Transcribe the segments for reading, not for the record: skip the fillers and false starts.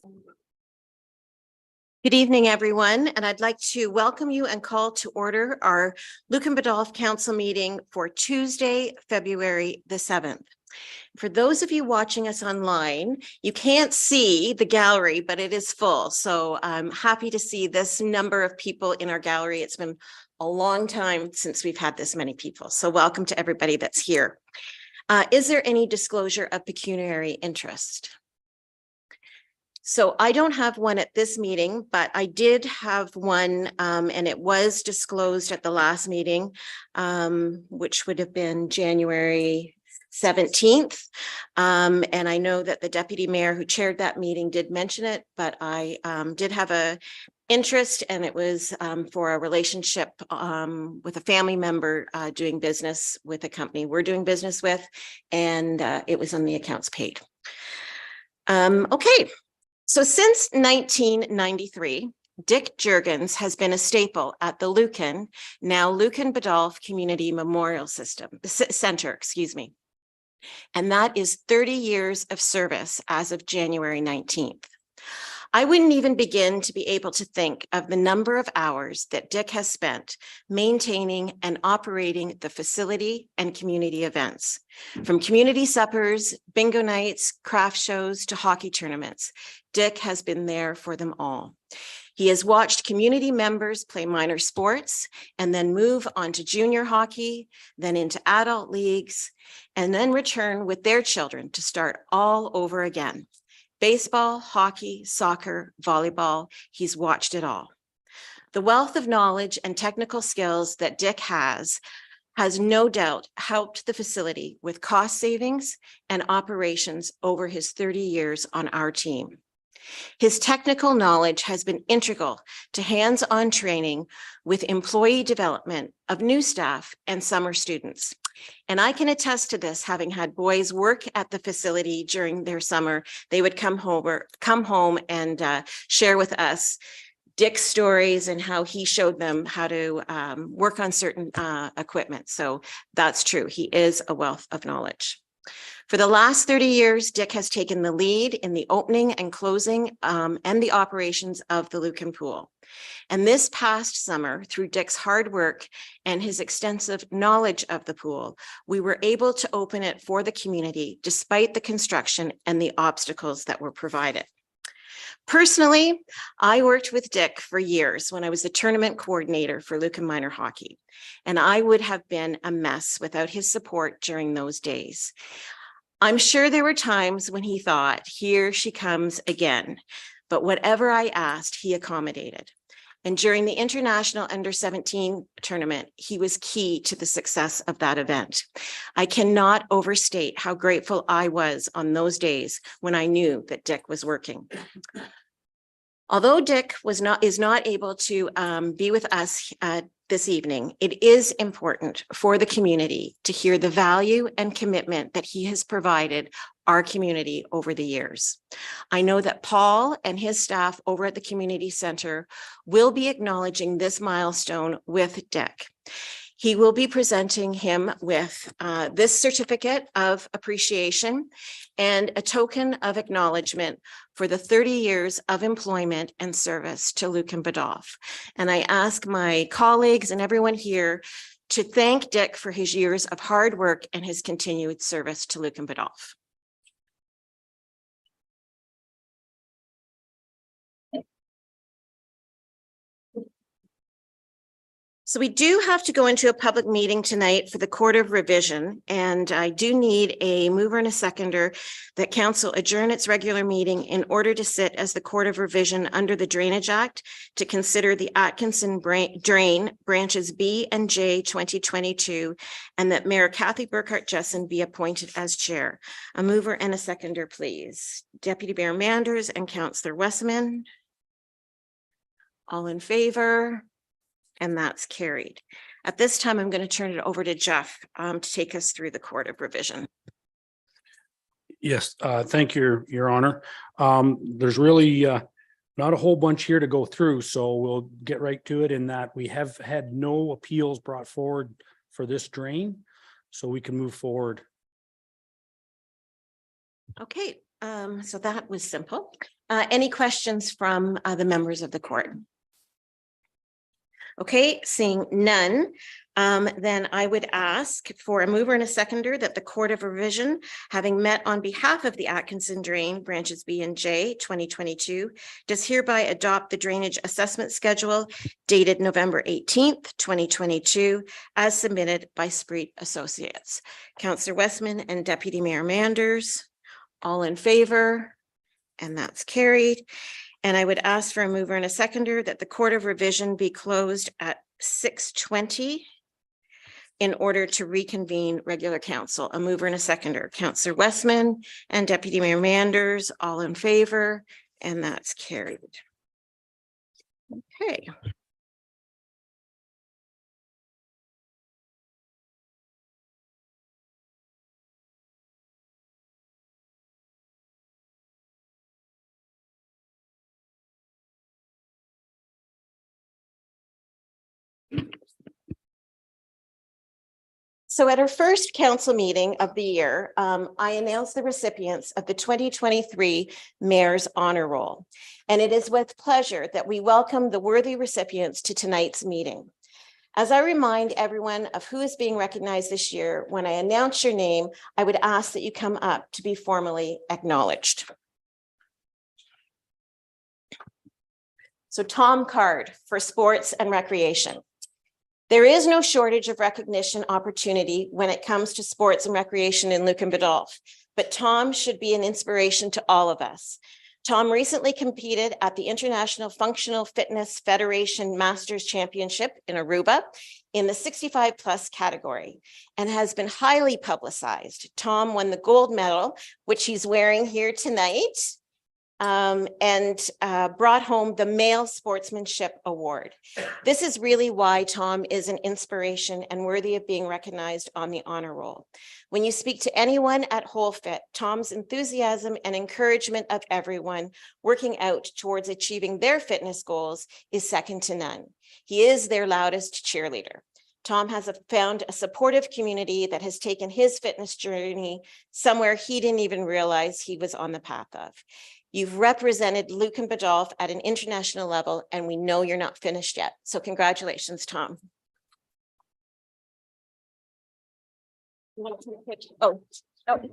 Good evening, everyone, and I'd like to welcome you and call to order our Lucan Biddulph Council meeting for Tuesday, February the 7th. For those of you watching us online, you can't see the gallery, but it is full. So I'm happy to see this number of people in our gallery. It's been a long time since we've had this many people. So welcome to everybody that's here. Is there any disclosure of pecuniary interest? So I don't have one at this meeting, but I did have one, and it was disclosed at the last meeting, which would have been January 17th. And I know that the deputy mayor who chaired that meeting did mention it, but I did have a interest, and it was for a relationship with a family member doing business with a company we're doing business with, and it was on the accounts paid. Okay. So since 1993, Dick Juergens has been a staple at the Lucan, now Lucan Biddulph Community Memorial Center, and that is 30 years of service as of January 19th. I wouldn't even begin to be able to think of the number of hours that Dick has spent maintaining and operating the facility and community events, from community suppers, bingo nights, craft shows, to hockey tournaments. Dick has been there for them all. He has watched community members play minor sports and then move on to junior hockey, then into adult leagues, and then return with their children to start all over again. Baseball, hockey, soccer, volleyball, he's watched it all. The wealth of knowledge and technical skills that Dick has no doubt helped the facility with cost savings and operations over his 30 years on our team. His technical knowledge has been integral to hands-on training with employee development of new staff and summer students. And I can attest to this, having had boys work at the facility during their summer. They would come home and share with us Dick's stories and how he showed them how to work on certain equipment. So that's true. He is a wealth of knowledge. For the last 30 years, Dick has taken the lead in the opening and closing and the operations of the Lucan Pool. And this past summer, through Dick's hard work and his extensive knowledge of the pool, we were able to open it for the community despite the construction and the obstacles that were provided. Personally, I worked with Dick for years when I was the tournament coordinator for Lucan Minor Hockey, and I would have been a mess without his support during those days. I'm sure there were times when he thought, here she comes again, but whatever I asked, he accommodated. And during the International Under-17 tournament, he was key to the success of that event. I cannot overstate how grateful I was on those days when I knew that Dick was working. Although Dick is not able to be with us this evening, it is important for the community to hear the value and commitment that he has provided our community over the years. I know that Paul and his staff over at the community center will be acknowledging this milestone with Dick. He will be presenting him with this certificate of appreciation and a token of acknowledgement for the 30 years of employment and service to Lucan Biddulph. And I ask my colleagues and everyone here to thank Dick for his years of hard work and his continued service to Lucan Biddulph. So we do have to go into a public meeting tonight for the Court of Revision, and I do need a mover and a seconder that council adjourn its regular meeting in order to sit as the Court of Revision under the Drainage Act to consider the Atkinson Drain Branches B and J 2022, and that Mayor Kathy Burkhart-Jessen be appointed as chair. A mover and a seconder, please. Deputy Mayor Manders and Councillor Westman. All in favor? And that's carried. At this time, I'm going to turn it over to Jeff to take us through the Court of Revision. Yes, thank you, Your Honor. There's really not a whole bunch here to go through, so we'll get right to it in that we have had no appeals brought forward for this drain, so we can move forward. Okay, So that was simple. Any questions from the members of the court? Okay, seeing none, then I would ask for a mover and a seconder that the Court of Revision, having met on behalf of the Atkinson Drain Branches B and J 2022, does hereby adopt the drainage assessment schedule dated November 18th, 2022, as submitted by Spreet Associates. Councillor Westman and Deputy Mayor Manders, all in favor, and that's carried. And I would ask for a mover and a seconder that the Court of Revision be closed at 6:20 in order to reconvene regular council. A mover and a seconder, Councillor Westman and Deputy Mayor Manders, all in favor, and that's carried. Okay. So at our first council meeting of the year, I announced the recipients of the 2023 Mayor's Honor Roll. And it is with pleasure that we welcome the worthy recipients to tonight's meeting. As I remind everyone of who is being recognized this year, when I announce your name, I would ask that you come up to be formally acknowledged. So Tom Card for Sports and Recreation. There is no shortage of recognition opportunity when it comes to sports and recreation in Lucan Biddulph, but Tom should be an inspiration to all of us. Tom recently competed at the International Functional Fitness Federation Masters Championship in Aruba in the 65 plus category and has been highly publicized. Tom won the gold medal, which he's wearing here tonight, and brought home the Male Sportsmanship Award. This is really why Tom is an inspiration and worthy of being recognized on the honor roll. When you speak to anyone at WholeFit, Tom's enthusiasm and encouragement of everyone working out towards achieving their fitness goals is second to none. He is their loudest cheerleader. Tom has found a supportive community that has taken his fitness journey somewhere he didn't even realize he was on the path of. You've represented Lucan Biddulph at an international level, and we know you're not finished yet. So congratulations, Tom. Oh. Did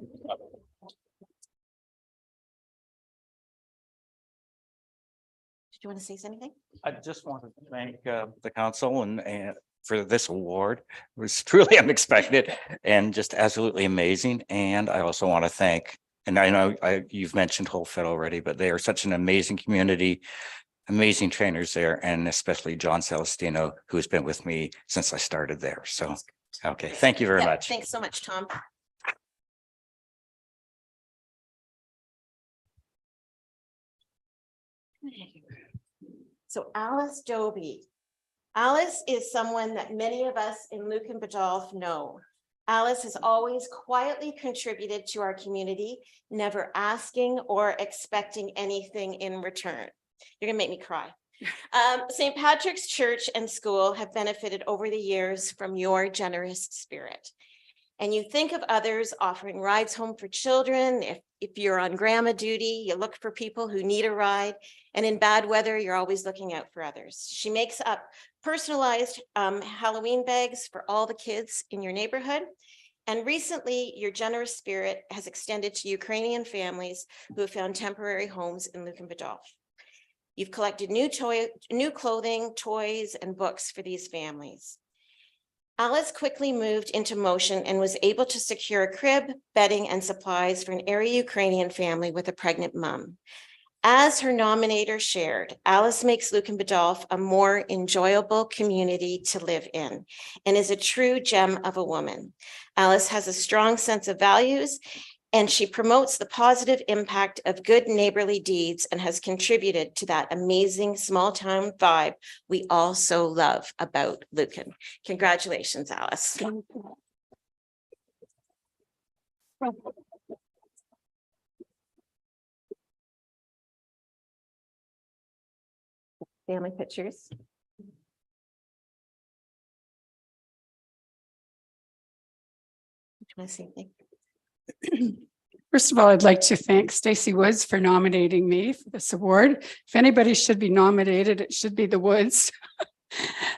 you want to say something? I just wanted to thank the council and for this award. It was truly unexpected and just absolutely amazing. And I also want to thank, and I know you've mentioned WholeFit already, but they are such an amazing community, amazing trainers there, and especially John Celestino, who has been with me since I started there. So, okay, thank you very much. Thanks so much, Tom. So Alice Doby. Alice is someone that many of us in Lucan Biddulph know. Alice has always quietly contributed to our community, never asking or expecting anything in return. You're gonna make me cry. St. Patrick's Church and School have benefited over the years from your generous spirit. And you think of others offering rides home for children. If you're on grandma duty, you look for people who need a ride. And in bad weather, you're always looking out for others. She makes up personalized Halloween bags for all the kids in your neighborhood. And recently, your generous spirit has extended to Ukrainian families who have found temporary homes in Lucan Biddulph. You've collected new clothing, toys, and books for these families. Alice quickly moved into motion and was able to secure a crib, bedding, and supplies for an area Ukrainian family with a pregnant mom. As her nominator shared, Alice makes Lucan Biddulph a more enjoyable community to live in and is a true gem of a woman. Alice has a strong sense of values, and she promotes the positive impact of good neighborly deeds and has contributed to that amazing small town vibe we all so love about Lucan. Congratulations, Alice. Family pictures. Do you want to say anything? First of all, I'd like to thank Stacy Woods for nominating me for this award. If anybody should be nominated, it should be the Woods.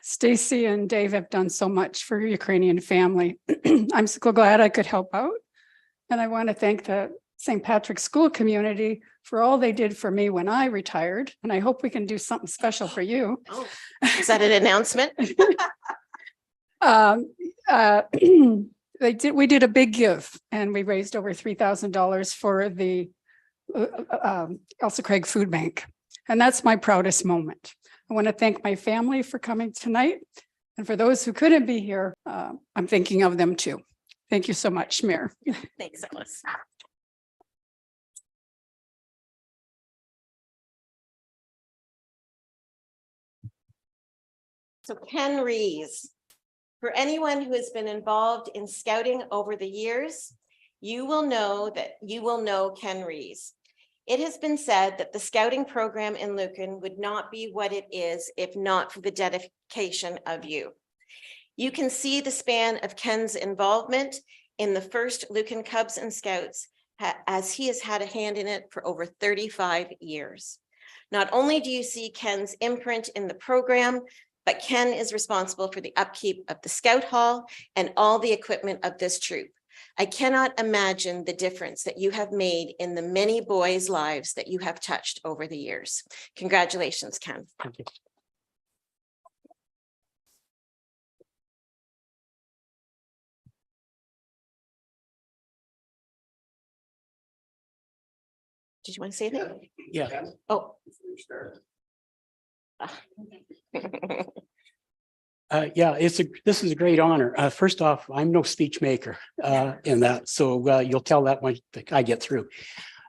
Stacy and Dave have done so much for Ukrainian family. I'm so glad I could help out. And I want to thank the St. Patrick's School community for all they did for me when I retired. And I hope we can do something special for you. Oh, is that an announcement? We did a big give and we raised over $3,000 for the Elsa Craig Food Bank. And that's my proudest moment. I want to thank my family for coming tonight. And for those who couldn't be here, I'm thinking of them too. Thank you so much, Mayor. Thanks, Alice. So Ken Rees. For anyone who has been involved in scouting over the years, you will know Ken Rees. It has been said that the scouting program in Lucan would not be what it is if not for the dedication of you. You can see the span of Ken's involvement in the first Lucan Cubs and Scouts, as he has had a hand in it for over 35 years. Not only do you see Ken's imprint in the program, but Ken is responsible for the upkeep of the Scout Hall and all the equipment of this troop. I cannot imagine the difference that you have made in the many boys' lives that you have touched over the years. Congratulations, Ken. Thank you. Did you want to say anything? Yeah. Oh. Yeah, this is a great honor. First off, I'm no speech maker in that, so you'll tell that when I get through.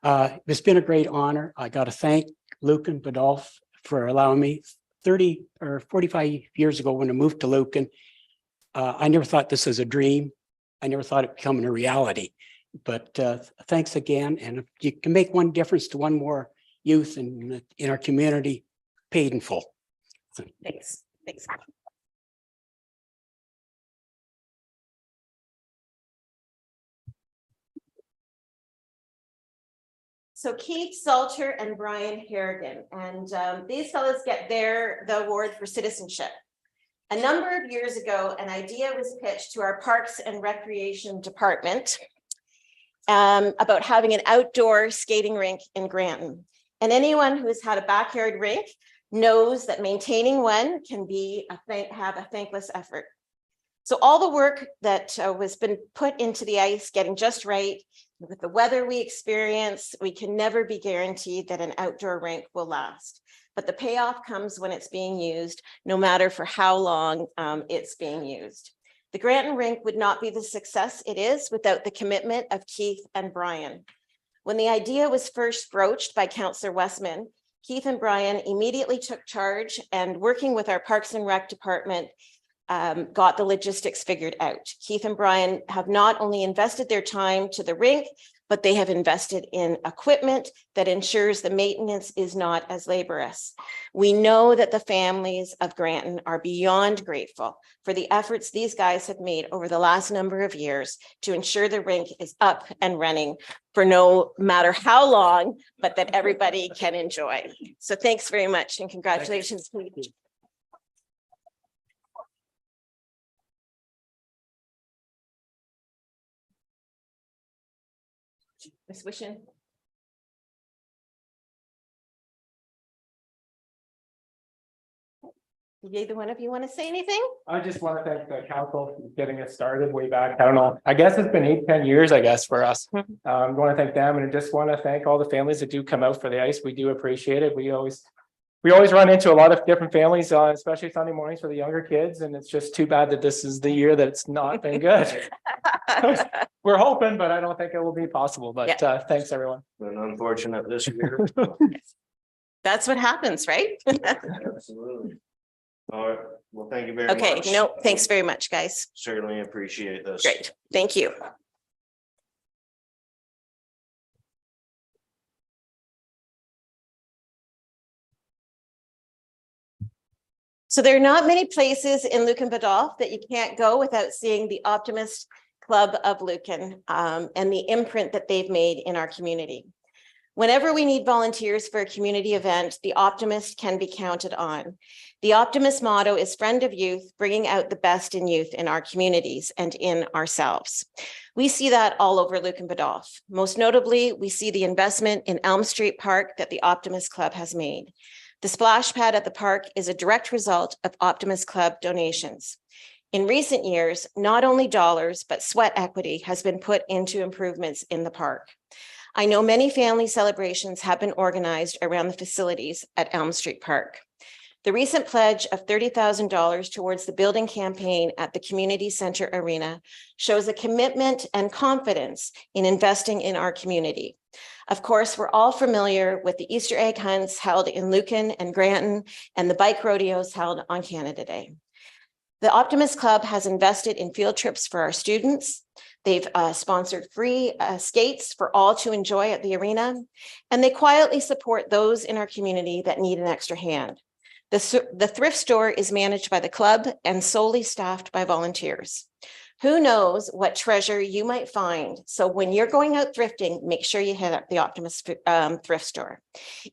It's been a great honor. I got to thank Lucan Biddulph for allowing me 30 or 45 years ago when I moved to Lucan. I never thought this was a dream. I never thought it becoming a reality. But thanks again. And if you can make one difference to one more youth in our community, paid in full. Thanks. Thanks. So Keith Salter and Brian Harrigan, and these fellows get the award for citizenship. A number of years ago, an idea was pitched to our Parks and Recreation Department about having an outdoor skating rink in Granton. And anyone who has had a backyard rink knows that maintaining one can be have a thankless effort. So all the work that was been put into the ice, getting just right, with the weather we experience, we can never be guaranteed that an outdoor rink will last. But the payoff comes when it's being used, no matter for how long it's being used. The Granton rink would not be the success it is without the commitment of Keith and Brian. When the idea was first broached by Councillor Westman, Keith and Brian immediately took charge and, working with our Parks and Rec department, got the logistics figured out. Keith and Brian have not only invested their time to the rink, but they have invested in equipment that ensures the maintenance is not as laborious. We know that the families of Granton are beyond grateful for the efforts these guys have made over the last number of years to ensure the rink is up and running for no matter how long, but that everybody can enjoy. So thanks very much and congratulations. Ms. Wishin. Did either one of you want to say anything? I just want to thank the council for getting us started way back. I don't know. I guess it's been 8-10 years, I guess, for us. I want to thank them, and I just want to thank all the families that do come out for the ice. We do appreciate it. We always run into a lot of different families, especially Sunday mornings for the younger kids. And it's just too bad that this is the year that it's not been good. We're hoping, but I don't think it will be possible. But thanks, everyone. Been unfortunate this year. That's what happens, right? Absolutely. All right. Well, thank you very much. Okay, no, thanks very much, guys. Certainly appreciate this. Great, thank you. So there are not many places in Lucan Biddulph that you can't go without seeing the Optimist Club of Lucan, and the imprint that they've made in our community. Whenever we need volunteers for a community event, the Optimist can be counted on. The Optimist motto is friend of youth, bringing out the best in youth in our communities and in ourselves. We see that all over Lucan Biddulph. Most notably, we see the investment in Elm Street Park that the Optimist Club has made. The splash pad at the park is a direct result of Optimist Club donations. In recent years, not only dollars, but sweat equity has been put into improvements in the park. I know many family celebrations have been organized around the facilities at Elm Street Park. The recent pledge of $30,000 towards the building campaign at the Community Center Arena shows a commitment and confidence in investing in our community. Of course, we're all familiar with the Easter egg hunts held in Lucan and Granton and the bike rodeos held on Canada Day. The Optimist Club has invested in field trips for our students. They've sponsored free skates for all to enjoy at the arena, and they quietly support those in our community that need an extra hand. The thrift store is managed by the club and solely staffed by volunteers. Who knows what treasure you might find? So when you're going out thrifting, make sure you hit up the Optimist thrift store.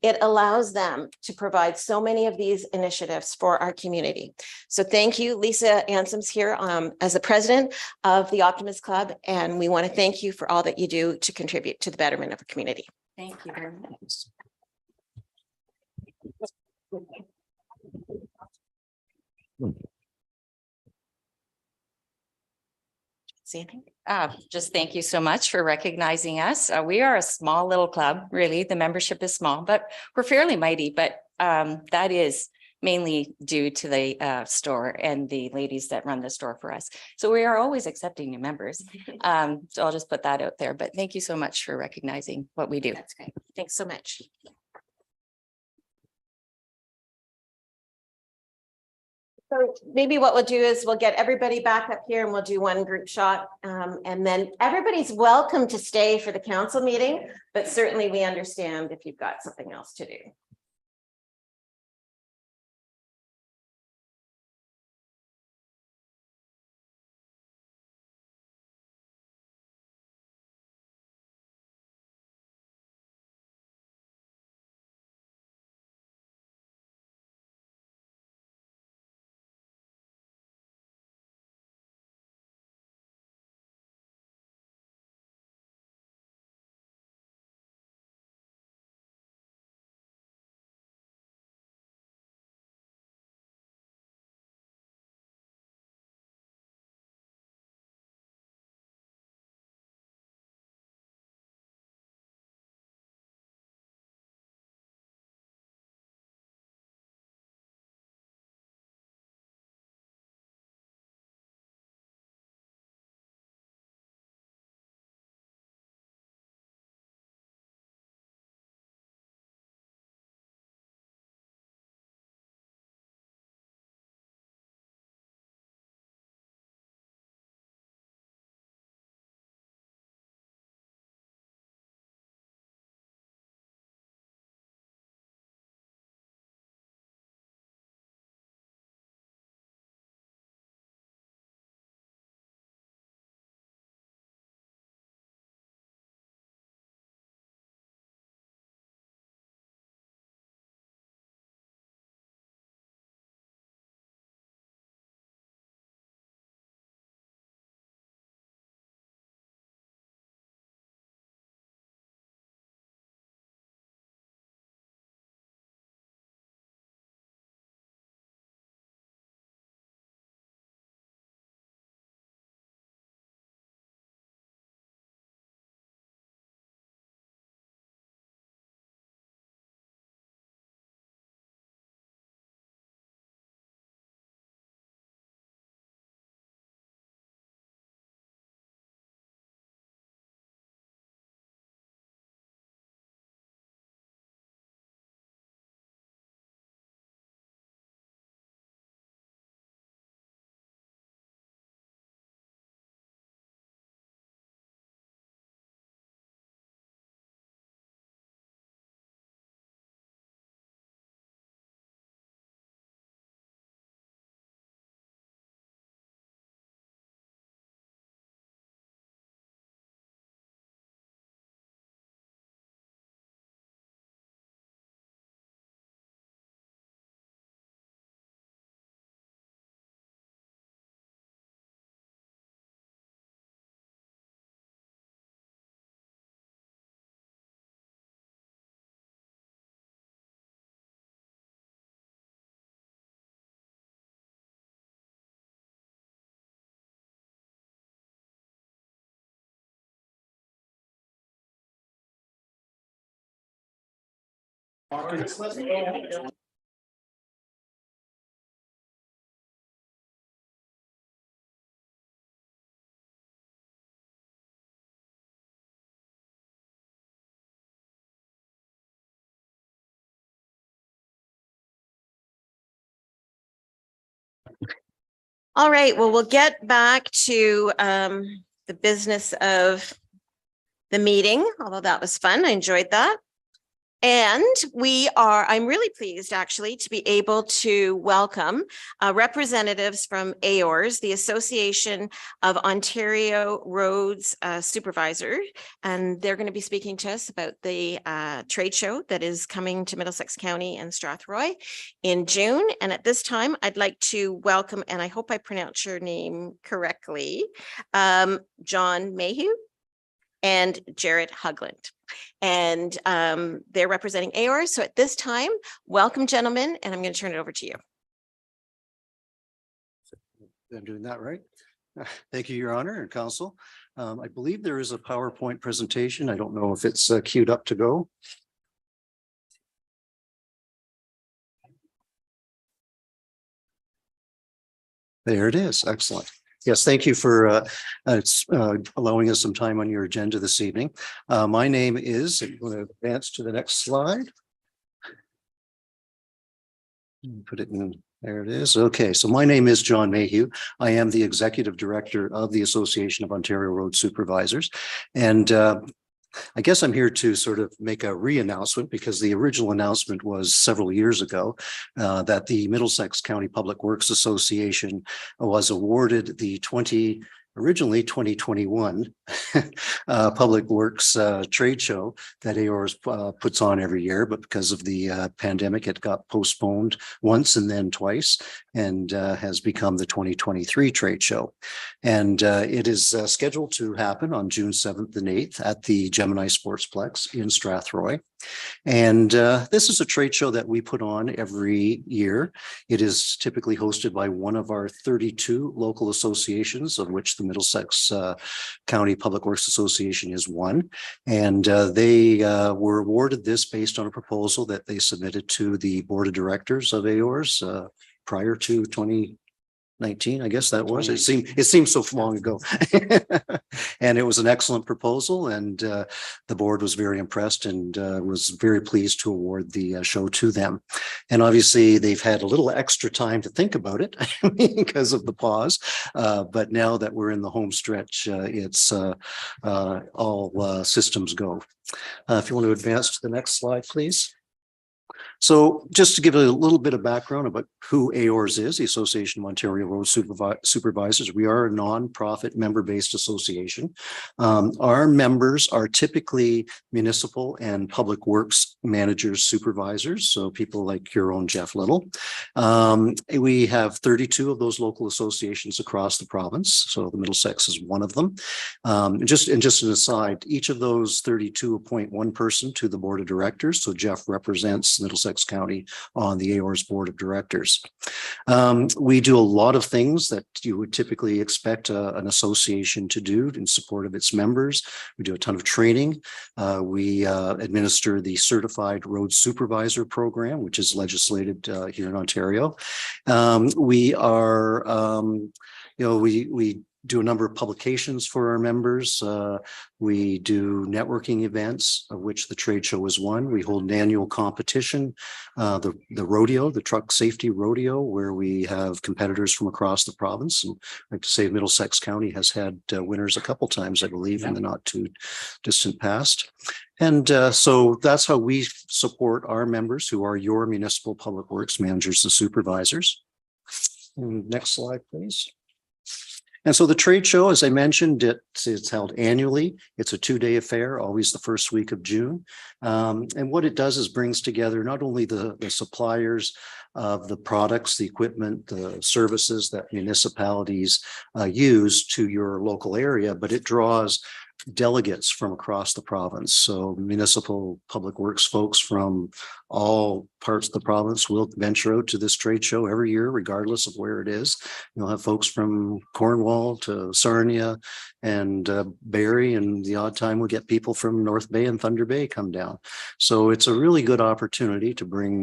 It allows them to provide so many of these initiatives for our community. So thank you, Lisa Ansom's here as the president of the Optimist Club, and we want to thank you for all that you do to contribute to the betterment of our community. Thank you very much. See anything? Just thank you so much for recognizing us. We are a small little club, really. The membership is small, but we're fairly mighty. But that is mainly due to the store and the ladies that run the store for us. So we are always accepting new members. So I'll just put that out there. But thank you so much for recognizing what we do. That's great. Thanks so much. So maybe what we'll do is we'll get everybody back up here and we'll do one group shot. And then everybody's welcome to stay for the council meeting, but certainly we understand if you've got something else to do. All right, well, we'll get back to the business of the meeting, although that was fun. I enjoyed that. And I'm really pleased actually to be able to welcome representatives from AORS, the Association of Ontario Roads Supervisors. And they're going to be speaking to us about the trade show that is coming to Middlesex County and Strathroy in June. And at this time, I'd like to welcome, and I hope I pronounce your name correctly, John Mayhew and Jared Hugland. And they're representing AORS. So at this time, welcome, gentlemen, and I'm going to turn it over to you. I'm doing that right. Thank you, Your Honor and Council. I believe there is a PowerPoint presentation. I don't know if it's queued up to go. There it is. Excellent. Yes, thank you for allowing us some time on your agenda this evening. My name is, I'm going to advance to the next slide. Put it in, there it is. Okay, so my name is John Mayhew. I am the Executive Director of the Association of Ontario Road Supervisors. And I guess I'm here to sort of make a re-announcement because the original announcement was several years ago that the Middlesex County Public Works Association was awarded the originally 2021 Public Works trade show that AORS puts on every year, but because of the pandemic, it got postponed once and then twice and has become the 2023 trade show. And it is scheduled to happen on June 7th and 8th at the Gemini Sportsplex in Strathroy. And this is a trade show that we put on every year. It is typically hosted by one of our 32 local associations, of which the Middlesex County Public Works Association is one. And they were awarded this based on a proposal that they submitted to the board of directors of AORS prior to 2019, I guess that was. It seems so long ago. And it was an excellent proposal, and the board was very impressed and was very pleased to award the show to them. And obviously they've had a little extra time to think about it because of the pause. But now that we're in the home stretch, it's all systems go. If you want to advance to the next slide, please. So just to give a little bit of background about who AORS is, the Association of Ontario Road Supervisors, we are a non-profit member-based association. Our members are typically municipal and public works managers, supervisors, so people like your own Jeff Little. We have 32 of those local associations across the province, so the Middlesex is one of them. Just an aside, each of those 32 appoint one person to the board of directors, so Jeff represents Middlesex County on the AORS board of directors. We do a lot of things that you would typically expect an association to do in support of its members. We do a ton of training. We administer the Certified Road Supervisor Program, which is legislated here in Ontario. We do a number of publications for our members. We do networking events, of which the trade show is one. We hold an annual competition, the rodeo, the truck safety rodeo, where we have competitors from across the province. And I like to say Middlesex County has had winners a couple times, I believe, in the not too distant past. And so that's how we support our members, who are your municipal public works managers and supervisors. And next slide, please. And so the trade show, as I mentioned, it's held annually. It's a 2-day affair, always the first week of June. And what it does is brings together not only the suppliers of the products, the equipment, the services that municipalities use to your local area, but it draws delegates from across the province. So municipal public works folks from all parts of the province will venture out to this trade show every year, regardless of where it is. You'll have folks from Cornwall to Sarnia and Barrie, and the odd time we'll get people from North Bay and Thunder Bay come down. So it's a really good opportunity to bring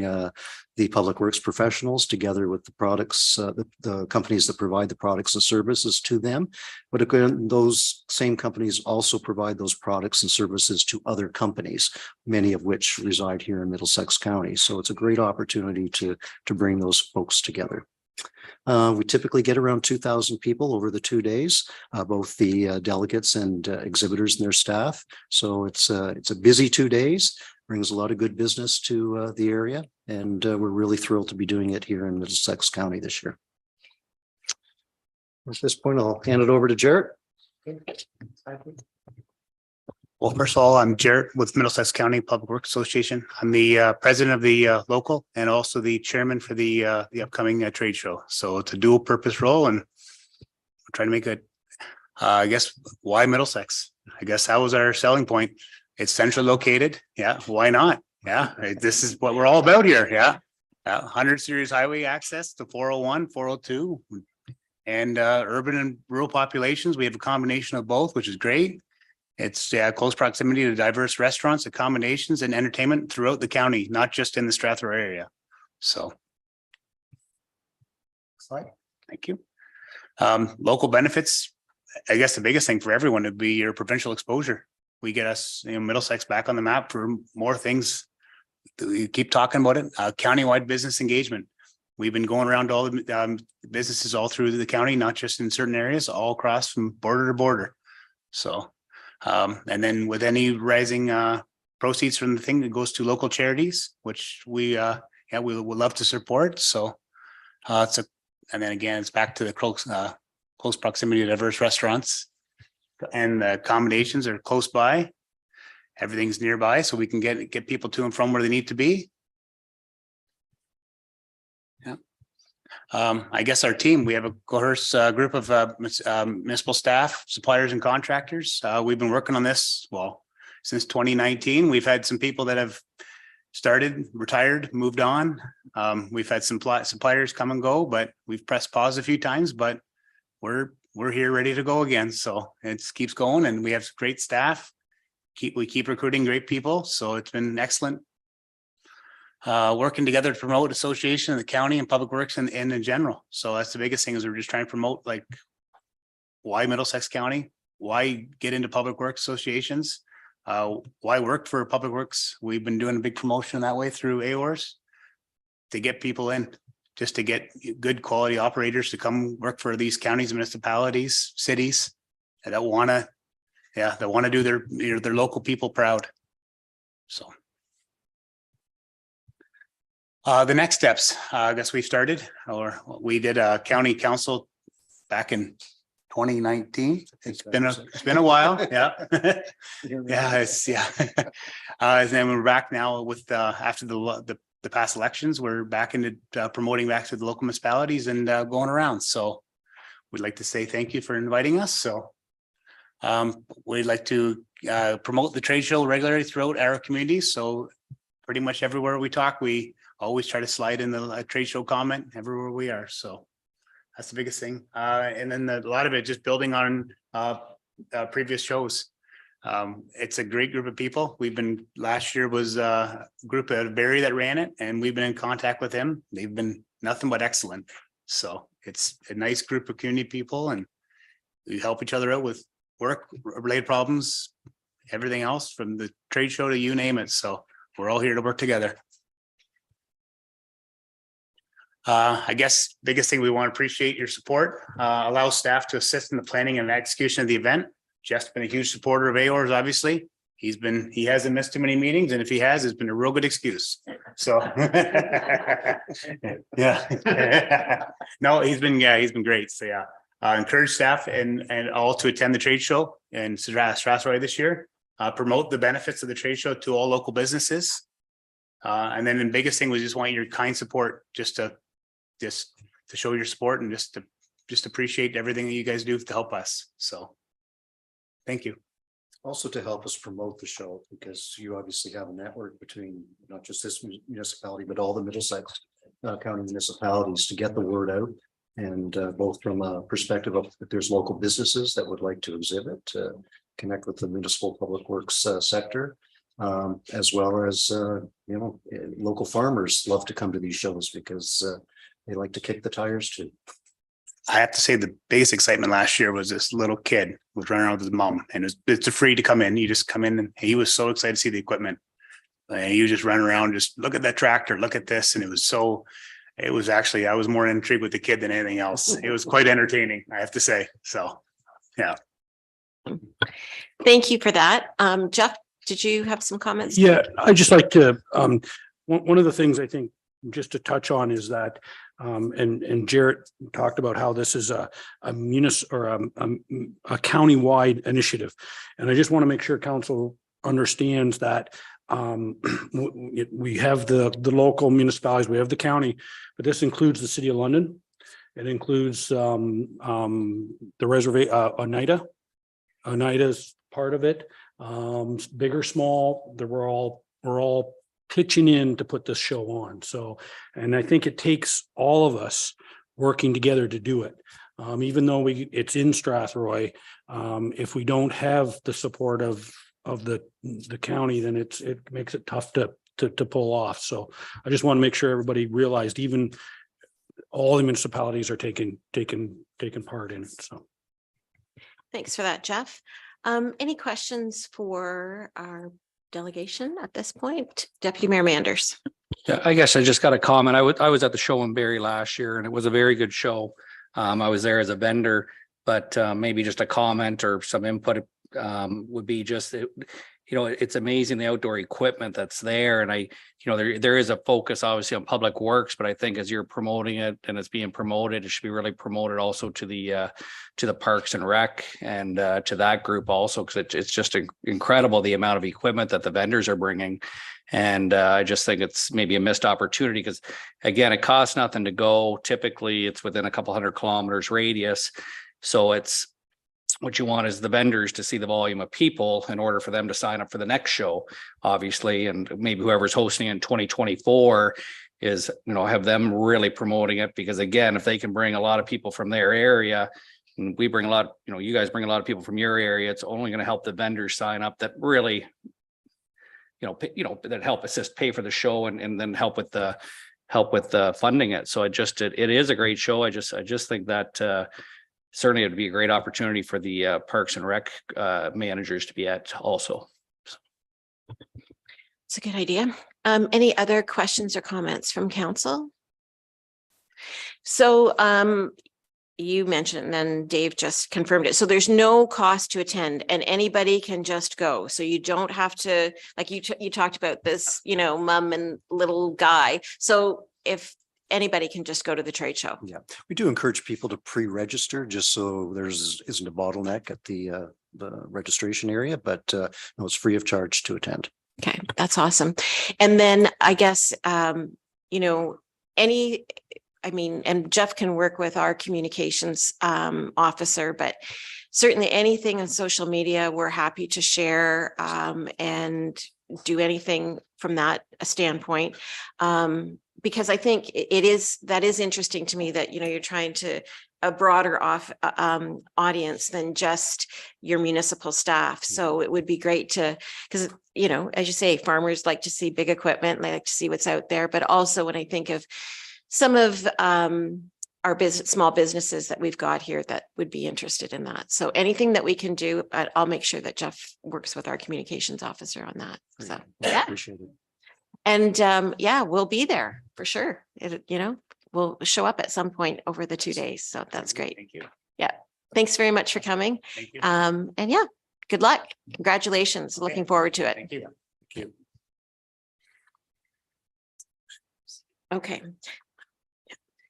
the public works professionals together with the products, the companies that provide the products and services to them. But again, those same companies also provide those products and services to other companies, many of which reside here in Middlesex County. So it's a great opportunity to bring those folks together. We typically get around 2,000 people over the 2 days, both the delegates and exhibitors and their staff. So it's a busy 2 days, brings a lot of good business to the area, and we're really thrilled to be doing it here in Middlesex County this year. At this point, I'll hand it over to Jarrett. Well, first of all, I'm Jarrett with Middlesex County Public Works Association. I'm the president of the local and also the chairman for the upcoming trade show. So it's a dual purpose role, and we're trying to make it, I guess, why Middlesex? I guess that was our selling point. It's centrally located. Yeah, why not? Yeah, this is what we're all about here. Yeah, 100 series highway access to 401, 402, and urban and rural populations. We have a combination of both, which is great. It's close proximity to diverse restaurants, accommodations, and entertainment throughout the county, not just in the Strathroy area. So, slide. Thank you. Local benefits. I guess the biggest thing for everyone would be your provincial exposure. We get us, Middlesex back on the map for more things. We keep talking about it. Countywide business engagement. We've been going around to all the businesses all through the county, not just in certain areas, all across from border to border. So, and then with any rising proceeds from the thing that goes to local charities, which we would love to support. So, and then again, it's back to the close proximity to diverse restaurants, and the accommodations are close by. Everything's nearby, so we can get people to and from where they need to be. Yeah. I guess our team, we have a cohort group of municipal staff, suppliers, and contractors. We've been working on this, well, since 2019. We've had some people that have started, retired, moved on. We've had some suppliers come and go, but we've pressed pause a few times, but we're here ready to go again. So it keeps going, and we have great staff. We keep recruiting great people. So it's been excellent. Working together to promote association in the county and public works and in general. So that's the biggest thing, is we're just trying to promote, like, why Middlesex County, why get into public works associations, why work for public works. We've been doing a big promotion that way through AORs to get people in, just to get good quality operators to come work for these counties, municipalities, cities that want to do their local people proud. So. The next steps, I guess we started, or we did a county council back in 2019. It's been a while. Yeah. And then we're back now with after the past elections, we're back into promoting back to the local municipalities and going around. So we'd like to say thank you for inviting us. So we'd like to promote the trade show regularly throughout our communities. So pretty much everywhere we talk, we always try to slide in the trade show comment everywhere we are. So that's the biggest thing. And then a lot of it just building on previous shows. It's a great group of people. Last year was a group of Barrie that ran it, and we've been in contact with him. They've been nothing but excellent. So it's a nice group of community people, and we help each other out with work related problems, everything else from the trade show to you name it. So we're all here to work together. I guess biggest thing, we want to appreciate your support, allow staff to assist in the planning and execution of the event. Jeff's been a huge supporter of AORs, obviously. He hasn't missed too many meetings, and if he has, it's been a real good excuse. So yeah. No, he's been great. So yeah. Encourage staff and all to attend the trade show in Strathroy this year. Promote the benefits of the trade show to all local businesses. And then the biggest thing was just want your kind support, just to show your support and just appreciate everything that you guys do to help us. So thank you. Also to help us promote the show, because you obviously have a network between not just this municipality, but all the Middlesex County municipalities to get the word out. And both from a perspective of if there's local businesses that would like to exhibit, connect with the municipal public works sector, as well as, local farmers love to come to these shows because they like to kick the tires too. I have to say the biggest excitement last year was this little kid was running around with his mom, and it's free to come in. You just come in and he was so excited to see the equipment. And you just run around, just look at that tractor, look at this. And it was actually, I was more intrigued with the kid than anything else. It was quite entertaining, I have to say. So, yeah. Thank you for that. Jeff, did you have some comments? Yeah, I just like to, one of the things I think just to touch on is that, and Jarrett talked about how this is a county-wide initiative. And I just want to make sure council understands that we have the local municipalities, we have the county, but this includes the city of London. It includes the reservation, Oneida's part of it, big or small, that we're all pitching in to put this show on. So, and I think it takes all of us working together to do it. Even though it's in Strathroy, if we don't have the support of the county, then it makes it tough to pull off. So I just want to make sure everybody realized even all the municipalities are taking part in it. So Thanks for that, Jeff. Any questions for our delegation at this point? Deputy Mayor Manders. Yeah, I guess I just got a comment. I was at the show in Barrie last year and it was a very good show. I was there as a vendor, but maybe just a comment or some input would be just, it's amazing the outdoor equipment that's there. And there is a focus obviously on public works, but I think as you're promoting it and it's being promoted, it should be really promoted also to the Parks and Rec and to that group also, because it's just incredible the amount of equipment that the vendors are bringing. And I just think it's maybe a missed opportunity because again, it costs nothing to go. Typically it's within a couple 100 kilometers radius. So it's, what you want is the vendors to see the volume of people in order for them to sign up for the next show, obviously. And maybe whoever's hosting in 2024 is, have them really promoting it. Because again, if they can bring a lot of people from their area, and we bring a lot, you guys bring a lot of people from your area, it's only going to help the vendors sign up that really, that help assist pay for the show and then help with the funding it. So it is a great show. I just think that certainly it would be a great opportunity for the Parks and Rec managers to be at also. It's a good idea. Any other questions or comments from council? So you mentioned, and Dave just confirmed it. So there's no cost to attend and anybody can just go. So you don't have to, like you talked about this, mom and little guy. So if anybody can just go to the trade show. Yeah, we do encourage people to pre-register just so isn't a bottleneck at the registration area, but no, it's free of charge to attend. Okay, that's awesome. And then I guess, and Jeff can work with our communications officer, but certainly anything on social media, we're happy to share and do anything from that standpoint. Because I think that is interesting to me that, you're trying to a broader audience than just your municipal staff. So it would be great to, because, as you say, farmers like to see big equipment, they like to see what's out there. But also when I think of some of our small businesses that we've got here that would be interested in that. So anything that we can do, I'll make sure that Jeff works with our communications officer on that. So yeah. Appreciate it. And we'll be there for sure. We'll show up at some point over the 2 days. So that's great. Thank you. Yeah. Thanks very much for coming. Thank you. And yeah, good luck. Congratulations. Okay. Looking forward to it. Thank you. Thank you. Okay.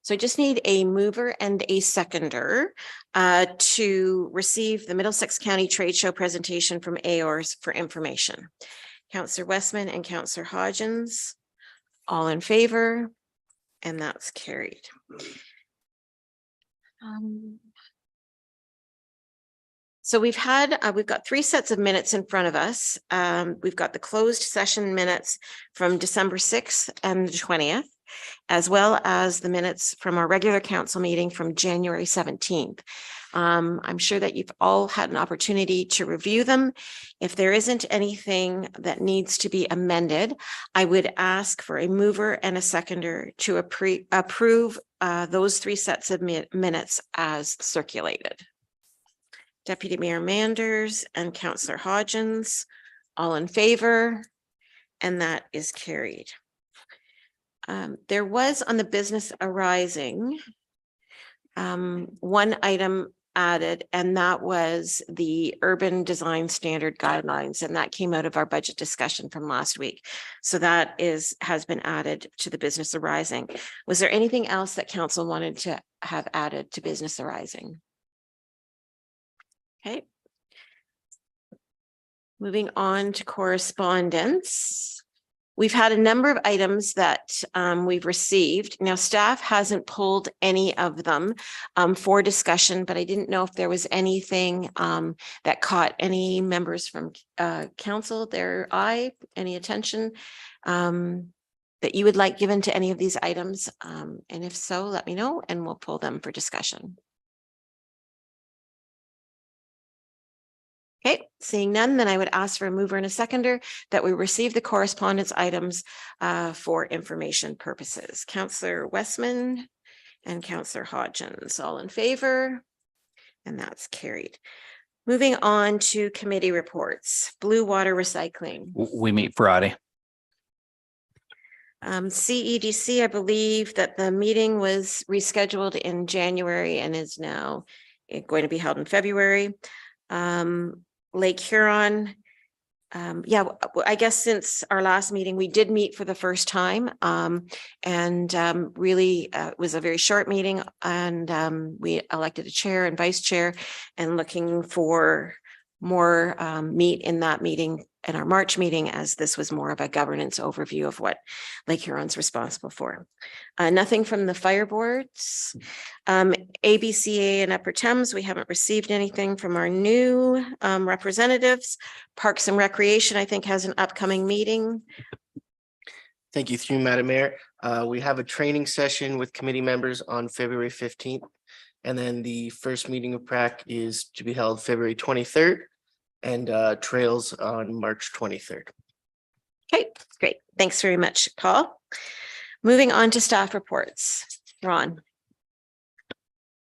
So I just need a mover and a seconder to receive the Middlesex County Trade Show presentation from AORS for information. Councillor Westman and Councillor Hodgins, all in favor, and that's carried. So we've got 3 sets of minutes in front of us. We've got the closed session minutes from December 6th and the 20th, as well as the minutes from our regular council meeting from January 17th. I'm sure that you've all had an opportunity to review them. If there isn't anything that needs to be amended, I would ask for a mover and a seconder to approve those 3 sets of minutes as circulated. Deputy Mayor Manders and Councillor Hodgins, all in favor, and that is carried. There was on the business arising one item added, and that was the urban design standard guidelines, and that came out of our budget discussion from last week. So that has been added to the business arising. Was there anything else that council wanted to have added to business arising? Okay. Moving on to correspondence. We've had a number of items that we've received. Now, staff hasn't pulled any of them for discussion, but I didn't know if there was anything that caught any members from council, their eye, any attention that you would like given to any of these items. And if so, let me know and we'll pull them for discussion. Okay, seeing none, then I would ask for a mover and a seconder that we receive the correspondence items for information purposes. Councillor Westman and Councillor Hodgins, all in favor, and that's carried. Moving on to committee reports. Blue Water Recycling. We meet Friday. CEDC, I believe that the meeting was rescheduled in January and is now going to be held in February. Lake Huron, yeah, I guess since our last meeting, we did meet for the first time, and really it was a very short meeting, and we elected a chair and vice chair, and looking for more meat in that meeting, in our March meeting, as this was more of a governance overview of what Lake Huron's responsible for. Nothing from the fire boards. ABCA and Upper Thames, we haven't received anything from our new representatives. Parks and Recreation, I think, has an upcoming meeting. Thank you, through Madam Mayor. We have a training session with committee members on February 15th. And then the first meeting of PRAC is to be held February 23rd and trails on March 23rd. Okay, great. Thanks very much, Paul. Moving on to staff reports. Ron.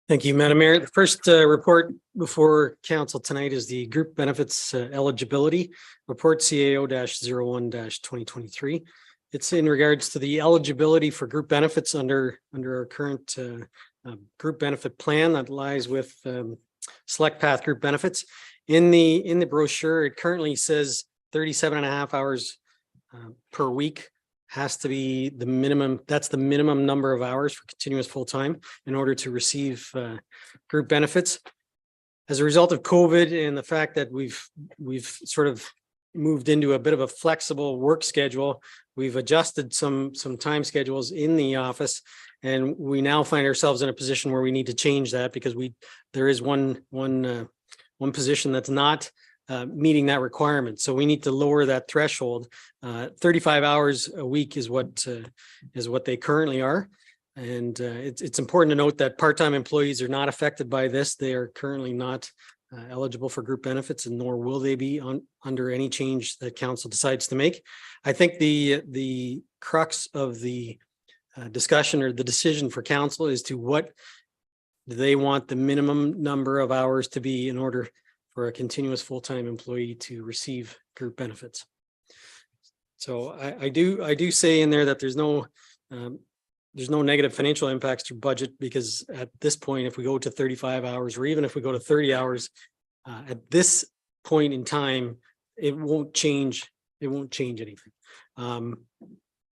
Thank you, Madam Mayor. The first report before council tonight is the group benefits eligibility report CAO-01-2023. It's in regards to the eligibility for group benefits under our current group benefit plan that lies with Select Path Group Benefits. In the brochure, it currently says 37.5 hours per week has to be the minimum. That's the minimum number of hours for continuous full-time in order to receive group benefits. As a result of COVID and the fact that we've sort of moved into a bit of a flexible work schedule, we've adjusted some time schedules in the office, and we now find ourselves in a position where we need to change that because there is one position that's not meeting that requirement. So we need to lower that threshold. 35 hours a week is what they currently are. And it's important to note that part-time employees are not affected by this. They are currently not eligible for group benefits, and nor will they be under any change that council decides to make. I think the crux of the discussion or the decision for council is to what do they want the minimum number of hours to be in order for a continuous full-time employee to receive group benefits. So I do say in there that there's no negative financial impacts to budget, because at this point, if we go to 35 hours or even if we go to 30 hours at this point in time, it won't change anything.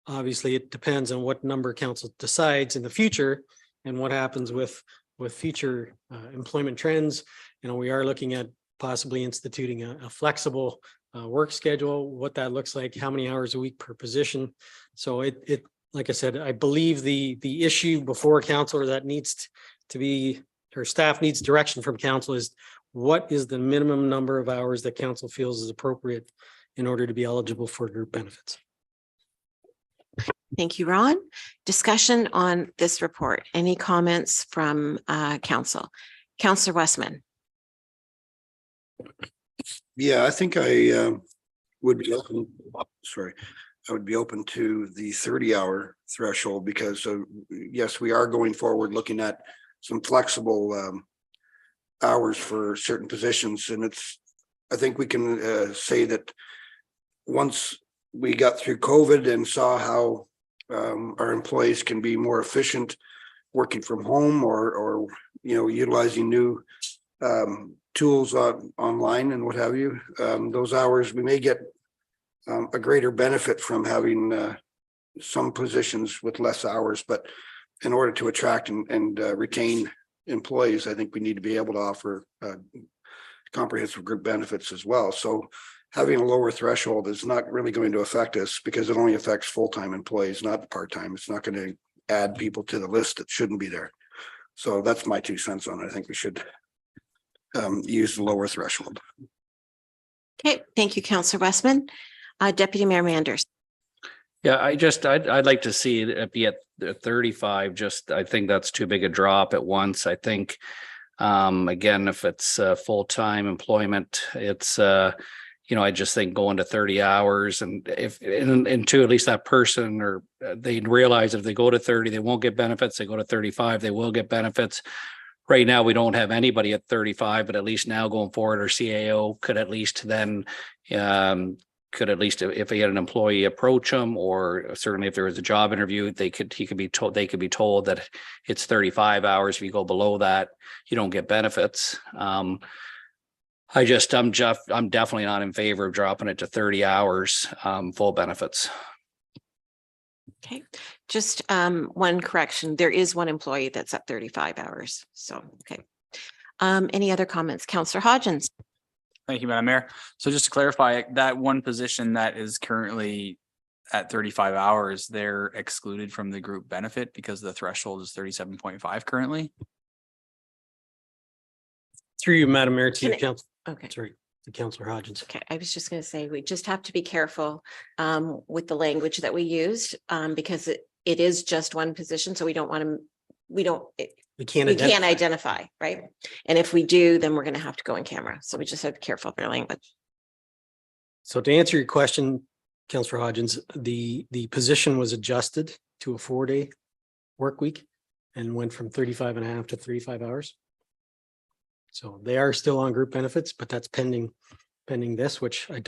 Obviously, it depends on what number council decides in the future and what happens with future employment trends. You know, we are looking at possibly instituting a flexible work schedule, what that looks like, how many hours a week per position. So it like I said, I believe the issue before council, or that needs to be, or staff needs direction from council, is what is the minimum number of hours that council feels is appropriate in order to be eligible for group benefits? Thank you, Ron. Discussion on this report. Any comments from council? Councillor Westman. Yeah, I think I would be open, sorry, I would be open to the 30-hour threshold because yes, we are going forward looking at some flexible hours for certain positions. And I think we can say that once we got through COVID and saw how our employees can be more efficient working from home or utilizing new tools online and what have you, those hours, we may get a greater benefit from having some positions with less hours. But in order to attract and retain employees, I think we need to be able to offer comprehensive group benefits as well. So having a lower threshold is not really going to affect us because it only affects full-time employees, not part-time. It's not going to add people to the list that shouldn't be there. So that's my 2 cents on it. I think we should use the lower threshold. Okay, thank you, Councillor Westman. Deputy Mayor Manders. Yeah, I'd like to see it be at 35. I think that's too big a drop at once. I think, again, if it's full-time employment, it's, I just think going to 30 hours and to at least that person, or they realize if they go to 30, they won't get benefits. They go to 35, they will get benefits. Right now, we don't have anybody at 35, but at least now going forward, our CAO could at least then, if they had an employee approach them, or certainly if there was a job interview, they could be told that it's 35 hours. If you go below that, you don't get benefits. I'm definitely not in favor of dropping it to 30 hours, full benefits. Okay, just one correction. There is one employee that's at 35 hours. So, okay. Any other comments? Councillor Hodgins. Thank you, Madam Mayor. So just to clarify, that one position that is currently at 35 hours, they're excluded from the group benefit because the threshold is 37.5 currently. Through you, Madam Mayor, to council. Okay. Sorry, to Councillor Hodgins. Okay, I was just going to say, we just have to be careful with the language that we used because it is just one position. So we don't want to, we can't identify, right? And if we do, then we're going to have to go in camera. So we just have to be careful of their language. So to answer your question, Councillor Hodgins, the position was adjusted to a 4-day work week and went from 35 and a half to 35 hours. So they are still on group benefits, but that's pending this, which I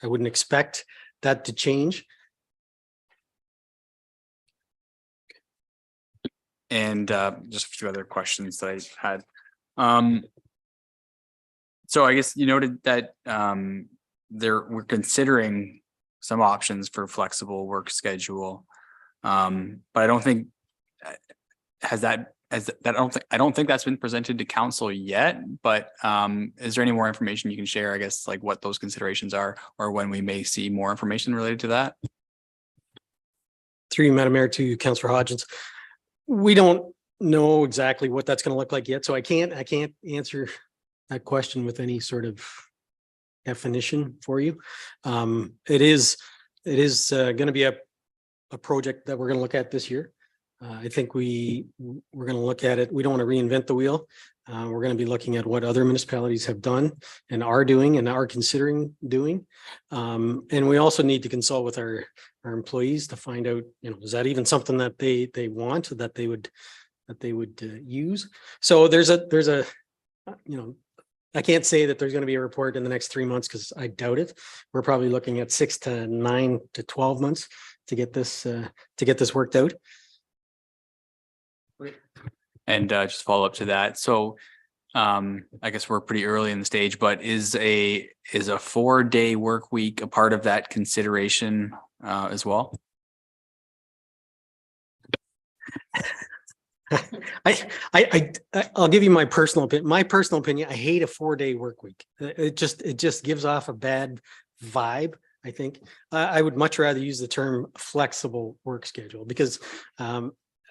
wouldn't expect that to change. And just a few other questions that I had. So I guess you noted that we're considering some options for flexible work schedule. But I don't think I don't think that's been presented to council yet, but is there any more information you can share, I guess, like what those considerations are or when we may see more information related to that? Through you, Madam Mayor, to Councillor Hodgins. We don't know exactly what that's going to look like yet, so I can't answer that question with any sort of definition for you. It is going to be a project that we're going to look at this year. I think we're going to look at it. We don't want to reinvent the wheel. We're going to be looking at what other municipalities have done and are doing and are considering doing. And we also need to consult with our employees to find out, is that even something that they want, that they would use? So there's a I can't say that there's going to be a report in the next 3 months because I doubt it. We're probably looking at 6 to 9 to 12 months to get this worked out. And just follow up to that. So I guess we're pretty early in the stage, but is a 4-day work week a part of that consideration as well? I'll give you my personal opinion. My personal opinion, I hate a 4-day work week. It just gives off a bad vibe. I think I would much rather use the term flexible work schedule because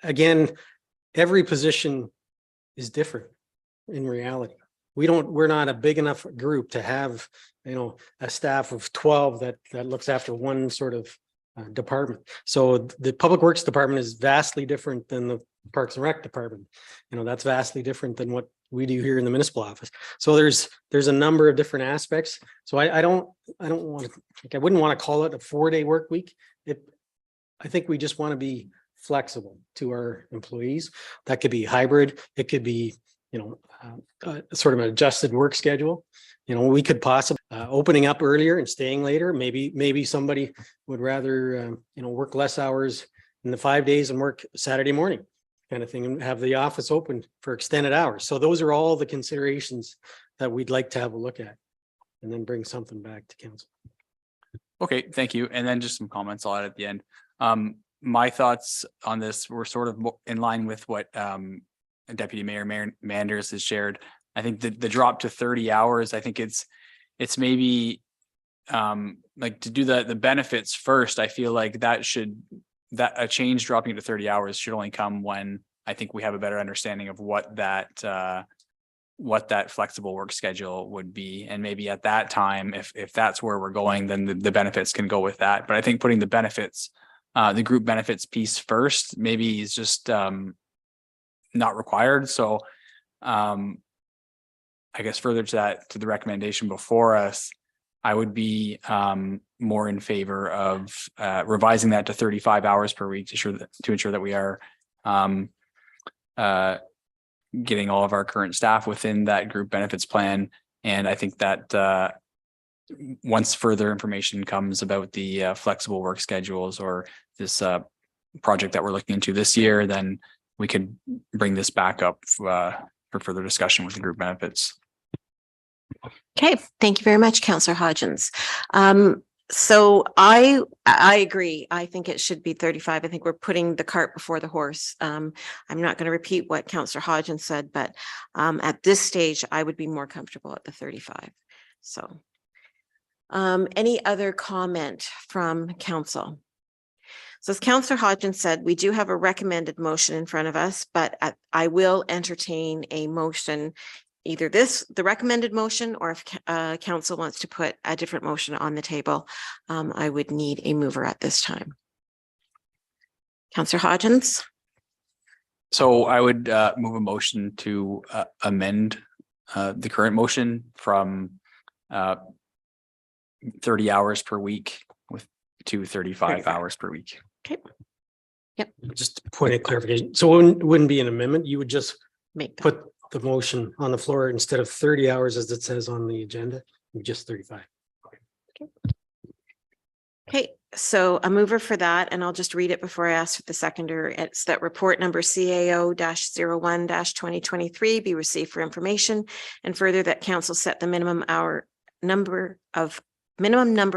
again, every position is different in reality. we're not a big enough group to have, a staff of 12 that looks after one sort of department. So the Public Works Department is vastly different than the Parks and Rec Department. That's vastly different than what we do here in the municipal office. So there's a number of different aspects. So I don't want to, I wouldn't want to call it a 4-day work week. I think we just want to be flexible to our employees. That could be hybrid. It could be, sort of an adjusted work schedule. We could possibly opening up earlier and staying later. Maybe somebody would rather, work less hours in the 5 days and work Saturday morning kind of thing, and have the office open for extended hours. So those are all the considerations that we'd like to have a look at, and then bring something back to council. Okay, thank you. And then just some comments I'll add at the end. My thoughts on this were sort of in line with what Deputy Mayor Manders has shared. I think the drop to 30 hours, I think it's maybe like to do the benefits first. I feel like that a change dropping to 30 hours should only come when I think we have a better understanding of what that flexible work schedule would be. And maybe at that time, if that's where we're going, then the benefits can go with that. But I think putting the benefits, the group benefits piece first, maybe is just not required. So I guess further to that, to the recommendation before us, I would be more in favor of revising that to 35 hours per week to ensure that we are getting all of our current staff within that group benefits plan. And I think that once further information comes about the flexible work schedules or this project that we're looking into this year, then we could bring this back up for further discussion with the group benefits. Okay, thank you very much, Councillor Hodgins. So I agree. I think it should be 35. I think we're putting the cart before the horse. I'm not going to repeat what Councillor Hodgins said, but at this stage, I would be more comfortable at the 35. So any other comment from council? So as Councillor Hodgins said, we do have a recommended motion in front of us, but I will entertain a motion, either the recommended motion, or if council wants to put a different motion on the table, I would need a mover at this time. Councillor Hodgins. So I would move a motion to amend the current motion from 30 hours per week to 35 hours per week. Okay. Yep. Just a point of clarification. So it wouldn't be an amendment. You would just put the motion on the floor instead of 30 hours as it says on the agenda, just 35. Okay, so a mover for that, and I'll just read it before I ask for the seconder. It's that report number CAO-01-2023 be received for information, and further that council set the minimum number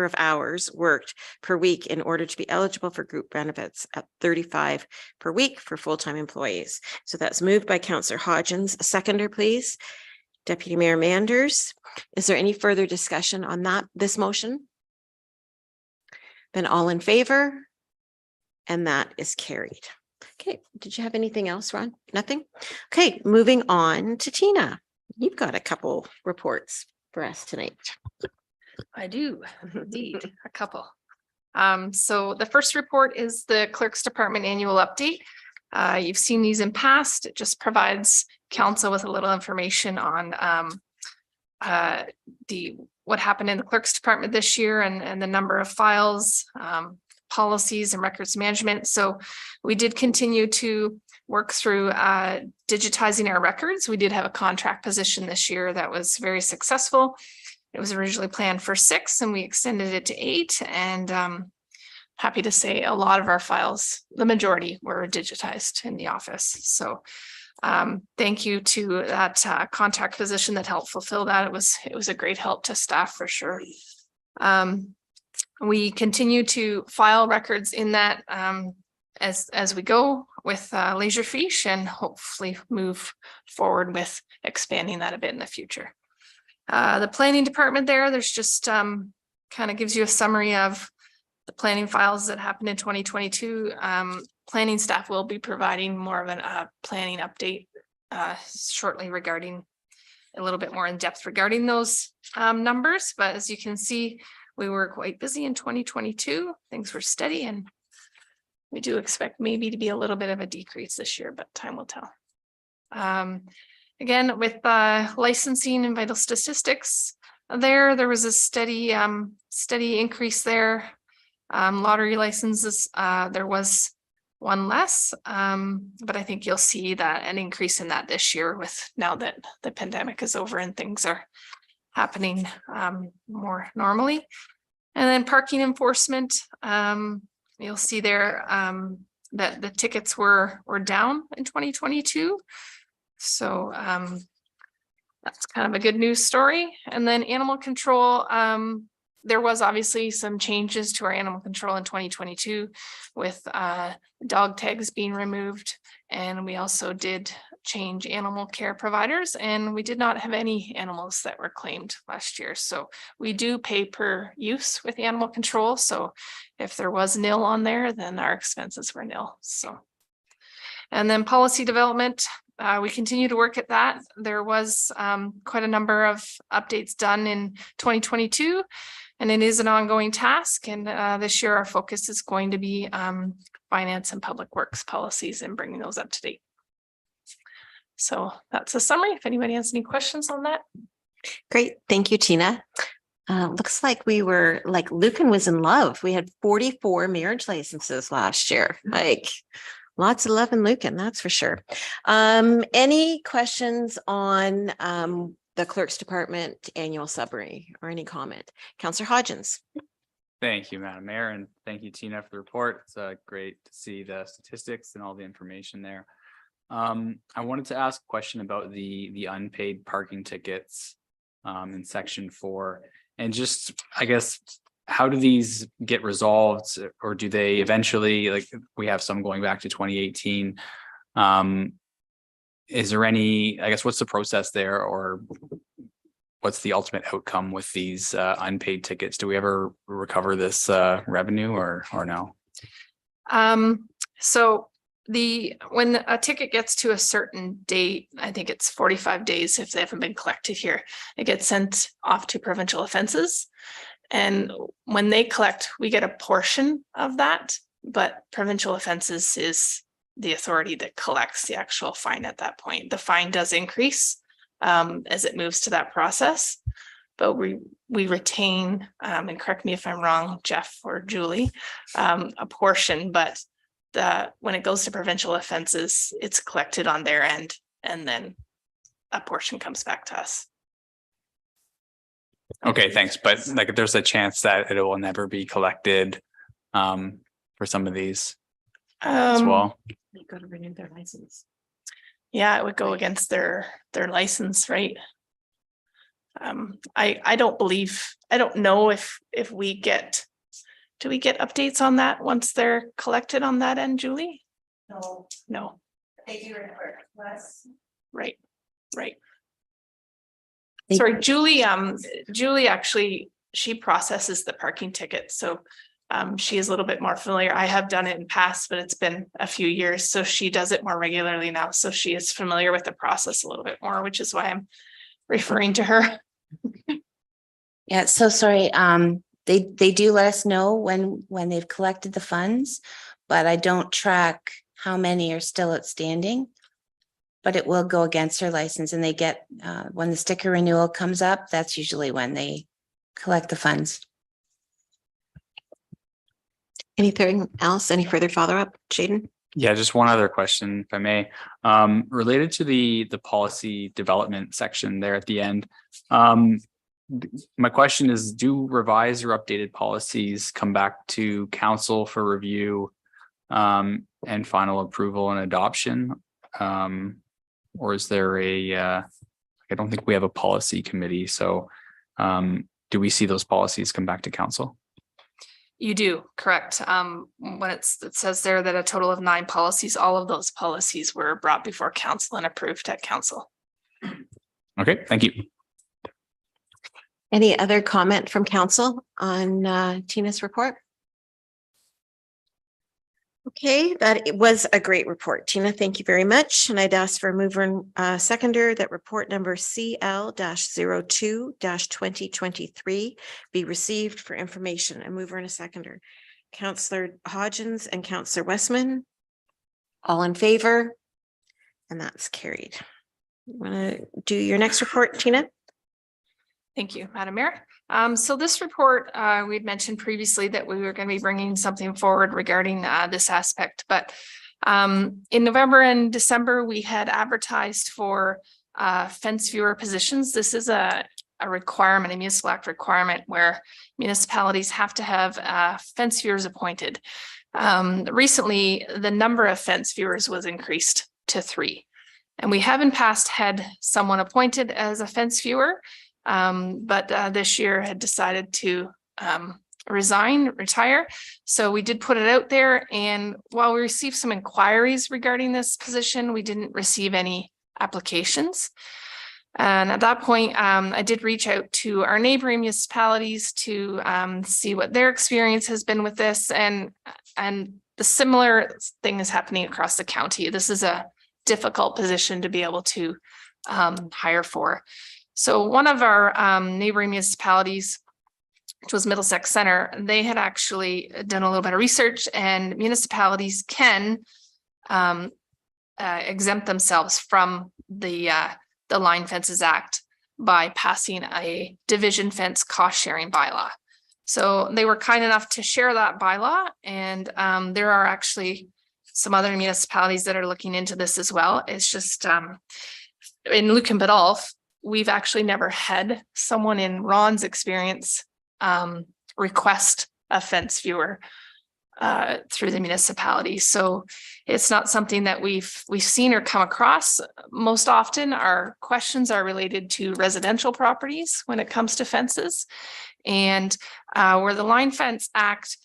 of hours worked per week in order to be eligible for group benefits at 35 per week for full-time employees. So that's moved by Councillor Hodgins. A seconder, please. Deputy Mayor Manders. Is there any further discussion on this motion? Then all in favor? And that is carried. Okay, did you have anything else, Ron? Nothing? Okay, moving on to Tina. You've got a couple reports for us tonight. I do indeed, a couple. So the first report is the Clerk's Department annual update. You've seen these in past. It just provides council with a little information on what happened in the Clerk's Department this year and the number of files, policies and records management. So we did continue to work through digitizing our records. We did have a contract position this year that was very successful. It was originally planned for 6 and we extended it to 8, and happy to say a lot of our files, the majority, were digitized in the office. So thank you to that contract position that helped fulfill that. It was a great help to staff for sure. We continue to file records in that as we go with Laserfiche, and hopefully move forward with expanding that a bit in the future. The planning department there's just kind of gives you a summary of the planning files that happened in 2022. Planning staff will be providing more of a planning update shortly regarding a little bit more in depth regarding those numbers, but as you can see, we were quite busy in 2022. Things were steady, and we do expect maybe to be a little bit of a decrease this year, but time will tell. Again, with licensing and vital statistics, there was a steady increase there. Lottery licenses, there was one less, but I think you'll see that an increase in that this year with now that the pandemic is over and things are happening more normally. And then parking enforcement, you'll see there that the tickets were down in 2022. So that's kind of a good news story. And then animal control, there was obviously some changes to our animal control in 2022 with dog tags being removed. And we also did change animal care providers, and we did not have any animals that were claimed last year. So we do pay per use with animal control. So if there was nil on there, then our expenses were nil. So, and then policy development, we continue to work at that. There was quite a number of updates done in 2022, and it is an ongoing task. And this year our focus is going to be finance and public works policies and bringing those up to date. So that's a summary. If anybody has any questions on that. Great. Thank you, Tina. Looks like we were like Lucan was in love. We had 44 marriage licenses last year. Like lots of love in Lucan, that's for sure. Any questions on the clerk's department annual summary or any comment? Councillor Hodgins. Thank you, Madam Mayor, and thank you, Tina, for the report. It's great to see the statistics and all the information there. I wanted to ask a question about the unpaid parking tickets in section 4, and just, I guess, how do these get resolved, or do they eventually, like we have some going back to 2018? Is there any, I guess, what's the process there, or what's the ultimate outcome with these unpaid tickets? Do we ever recover this revenue or no? So when a ticket gets to a certain date, I think it's 45 days if they haven't been collected here, it gets sent off to provincial offenses. And when they collect, we get a portion of that, but provincial offenses is the authority that collects the actual fine at that point. The fine does increase as it moves to that process, but we retain, and correct me if I'm wrong, Jeff or Julie, a portion, but when it goes to provincial offenses, it's collected on their end, and then a portion comes back to us. Okay, thanks. But like, there's a chance that it will never be collected for some of these as well. They go to renew their license. Yeah, it would go against their license, right? I don't know if we get. Do we get updates on that once they're collected on that end, Julie? No. They do report less. Right. Sorry, Julie. Julie actually, she processes the parking ticket, so she is a little bit more familiar. I have done it in past, but it's been a few years, so she does it more regularly now. So she is familiar with the process a little bit more, which is why I'm referring to her. Yeah, so sorry. They do let us know when they've collected the funds, but I don't track how many are still outstanding. But it will go against their license, and they get when the sticker renewal comes up, that's usually when they collect the funds. Anything else? Any further follow-up, Jaden? Yeah, just one other question, if I may, related to the policy development section there at the end. My question is, do revised or updated policies come back to council for review and final approval and adoption? Or is there I don't think we have a policy committee. So do we see those policies come back to council? You do, correct. When it says there that a total of 9 policies, all of those policies were brought before council and approved at council. Okay, thank you. Any other comment from council on Tina's report? Okay, that was a great report, Tina. Thank you very much. And I'd ask for a mover and seconder that report number CL-02-2023 be received for information. A mover and a seconder. Councillor Hodgins and Councillor Westman. All in favor? And that's carried. You want to do your next report, Tina? Thank you, Madam Mayor. So this report, we had mentioned previously that we were going to be bringing something forward regarding this aspect, but in November and December, we had advertised for fence viewer positions. This is a requirement, a municipal act requirement where municipalities have to have fence viewers appointed. Recently, the number of fence viewers was increased to 3. And we have in past had someone appointed as a fence viewer, but this year had decided to retire. So we did put it out there. And while we received some inquiries regarding this position, we didn't receive any applications. And at that point, I did reach out to our neighboring municipalities to see what their experience has been with this. And the similar thing is happening across the county. This is a difficult position to be able to hire for. So one of our neighboring municipalities, which was Middlesex Center, they had actually done a little bit of research, and municipalities can exempt themselves from the Line Fences Act by passing a division fence cost sharing bylaw. So they were kind enough to share that bylaw, and there are actually some other municipalities that are looking into this as well. It's just in Lucan Biddulph, we've actually never had someone in Ron's experience request a fence viewer through the municipality. So it's not something that we've seen or come across. Most often our questions are related to residential properties when it comes to fences. And where the Line Fence Act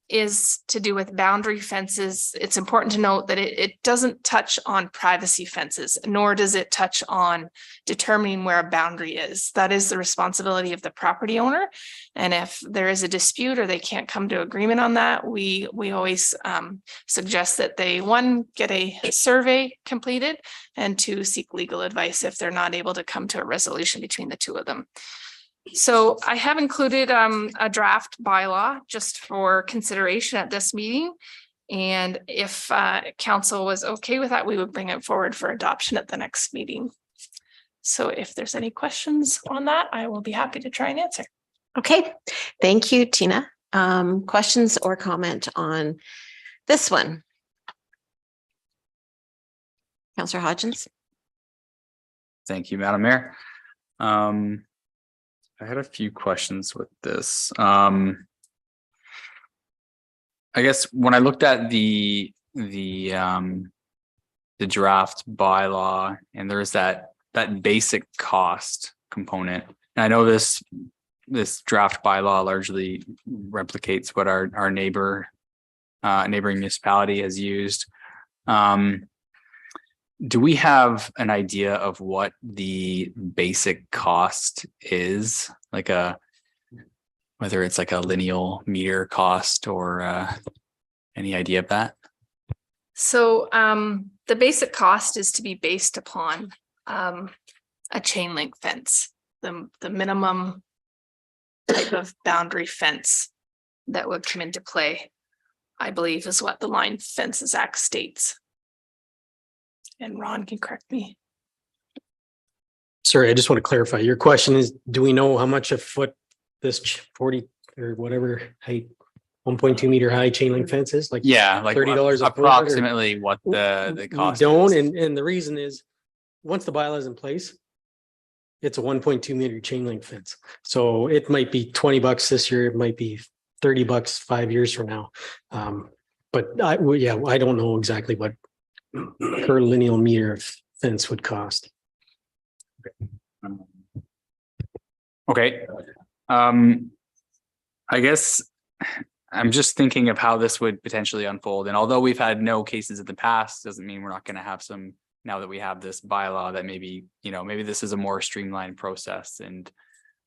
is to do with boundary fences, it's important to note that it doesn't touch on privacy fences, nor does it touch on determining where a boundary is. That is the responsibility of the property owner. And if there is a dispute or they can't come to agreement on that, we always suggest that they, 1, get a survey completed, and 2, seek legal advice if they're not able to come to a resolution between the 2 of them. So I have included a draft bylaw just for consideration at this meeting. And if council was okay with that, we would bring it forward for adoption at the next meeting. So if there's any questions on that, I will be happy to try and answer. Okay, thank you, Tina. Questions or comment on this one? Councillor Hodgins. Thank you, Madam Mayor. I had a few questions with this. I guess when I looked at the draft bylaw, and there's that basic cost component. And I know this draft bylaw largely replicates what our neighboring municipality has used. Do we have an idea of what the basic cost is? Like whether it's like a lineal meter cost or any idea of that? So the basic cost is to be based upon a chain link fence, the minimum type of boundary fence that would come into play, I believe, is what the Line Fences Act states. And Ron can correct me. Sorry, I just want to clarify. Your question is, do we know how much a foot this 40 or whatever height, 1.2 meter high chain link fence is? Like, yeah, like $30 a foot, approximately what the cost we don't, is. and the reason is, once the bylaw is in place, it's a 1.2 meter chain link fence. So it might be $20 this year, it might be $30 5 years from now. But I don't know exactly what per lineal meter of fence would cost. Okay. I guess I'm just thinking of how this would potentially unfold. And although we've had no cases in the past, doesn't mean we're not going to have some now that we have this bylaw that maybe this is a more streamlined process. And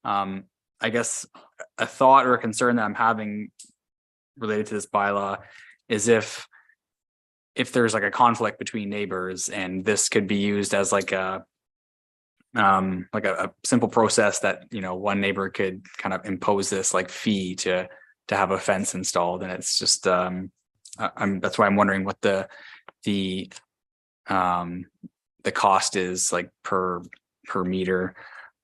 I guess a thought or a concern that I'm having related to this bylaw is if there's like a conflict between neighbors, and this could be used as like a simple process that, you know, one neighbor could kind of impose this like fee to have a fence installed. And it's just that's why I'm wondering what the cost is like per meter,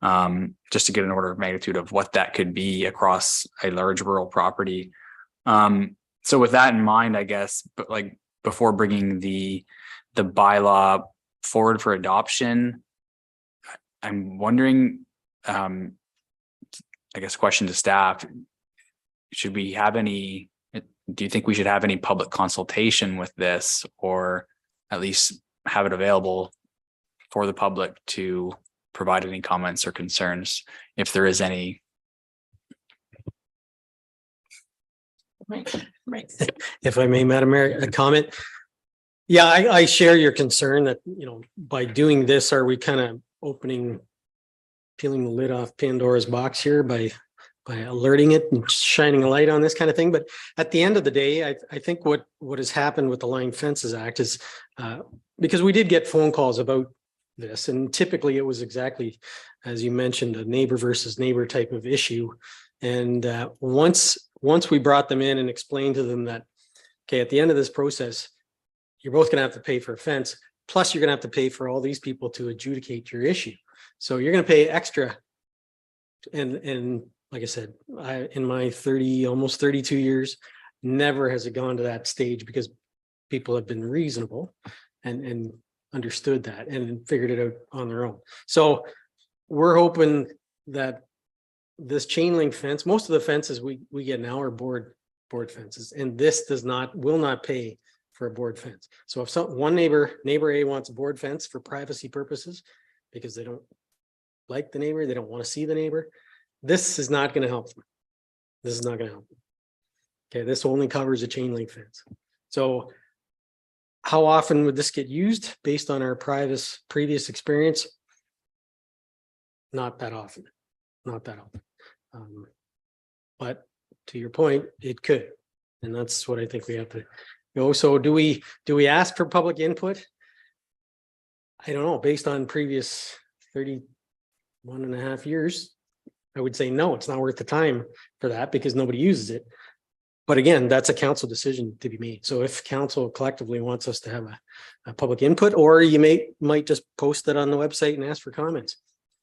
just to get an order of magnitude of what that could be across a large rural property. So with that in mind, I guess, but like before bringing the bylaw forward for adoption, I'm wondering, I guess question to staff, should we have any, do you think we should have any public consultation with this, or at least have it available for the public to provide any comments or concerns, if there is any? Right. If I may, Madam Mayor, a comment. Yeah, I share your concern that, you know, by doing this, are we kind of peeling the lid off Pandora's box here by alerting it and shining a light on this kind of thing. But at the end of the day, I think what has happened with the Line Fences Act is because we did get phone calls about this, and typically it was exactly as you mentioned, a neighbor versus neighbor type of issue. And once we brought them in and explained to them that, okay, at the end of this process, you're both going to have to pay for a fence, plus you're going to have to pay for all these people to adjudicate your issue. So you're going to pay extra. And like I said, in my almost 32 years, never has it gone to that stage, because people have been reasonable and understood that and figured it out on their own. So we're hoping that this chain link fence, most of the fences we get now are board fences, and this will not pay for a board fence. So if one neighbor A wants a board fence for privacy purposes, because they don't like the neighbor, they don't want to see the neighbor, this is not going to help them. This is not going to help them. Okay, this only covers a chain link fence. So how often would this get used based on our previous experience? Not that often, not that often. But to your point, it could, and that's what I think we have to go. So do we ask for public input? I don't know. Based on previous 31.5 years, I would say no, it's not worth the time for that, because nobody uses it. But again, that's a council decision to be made. So if council collectively wants us to have a public input, or you might just post it on the website and ask for comments.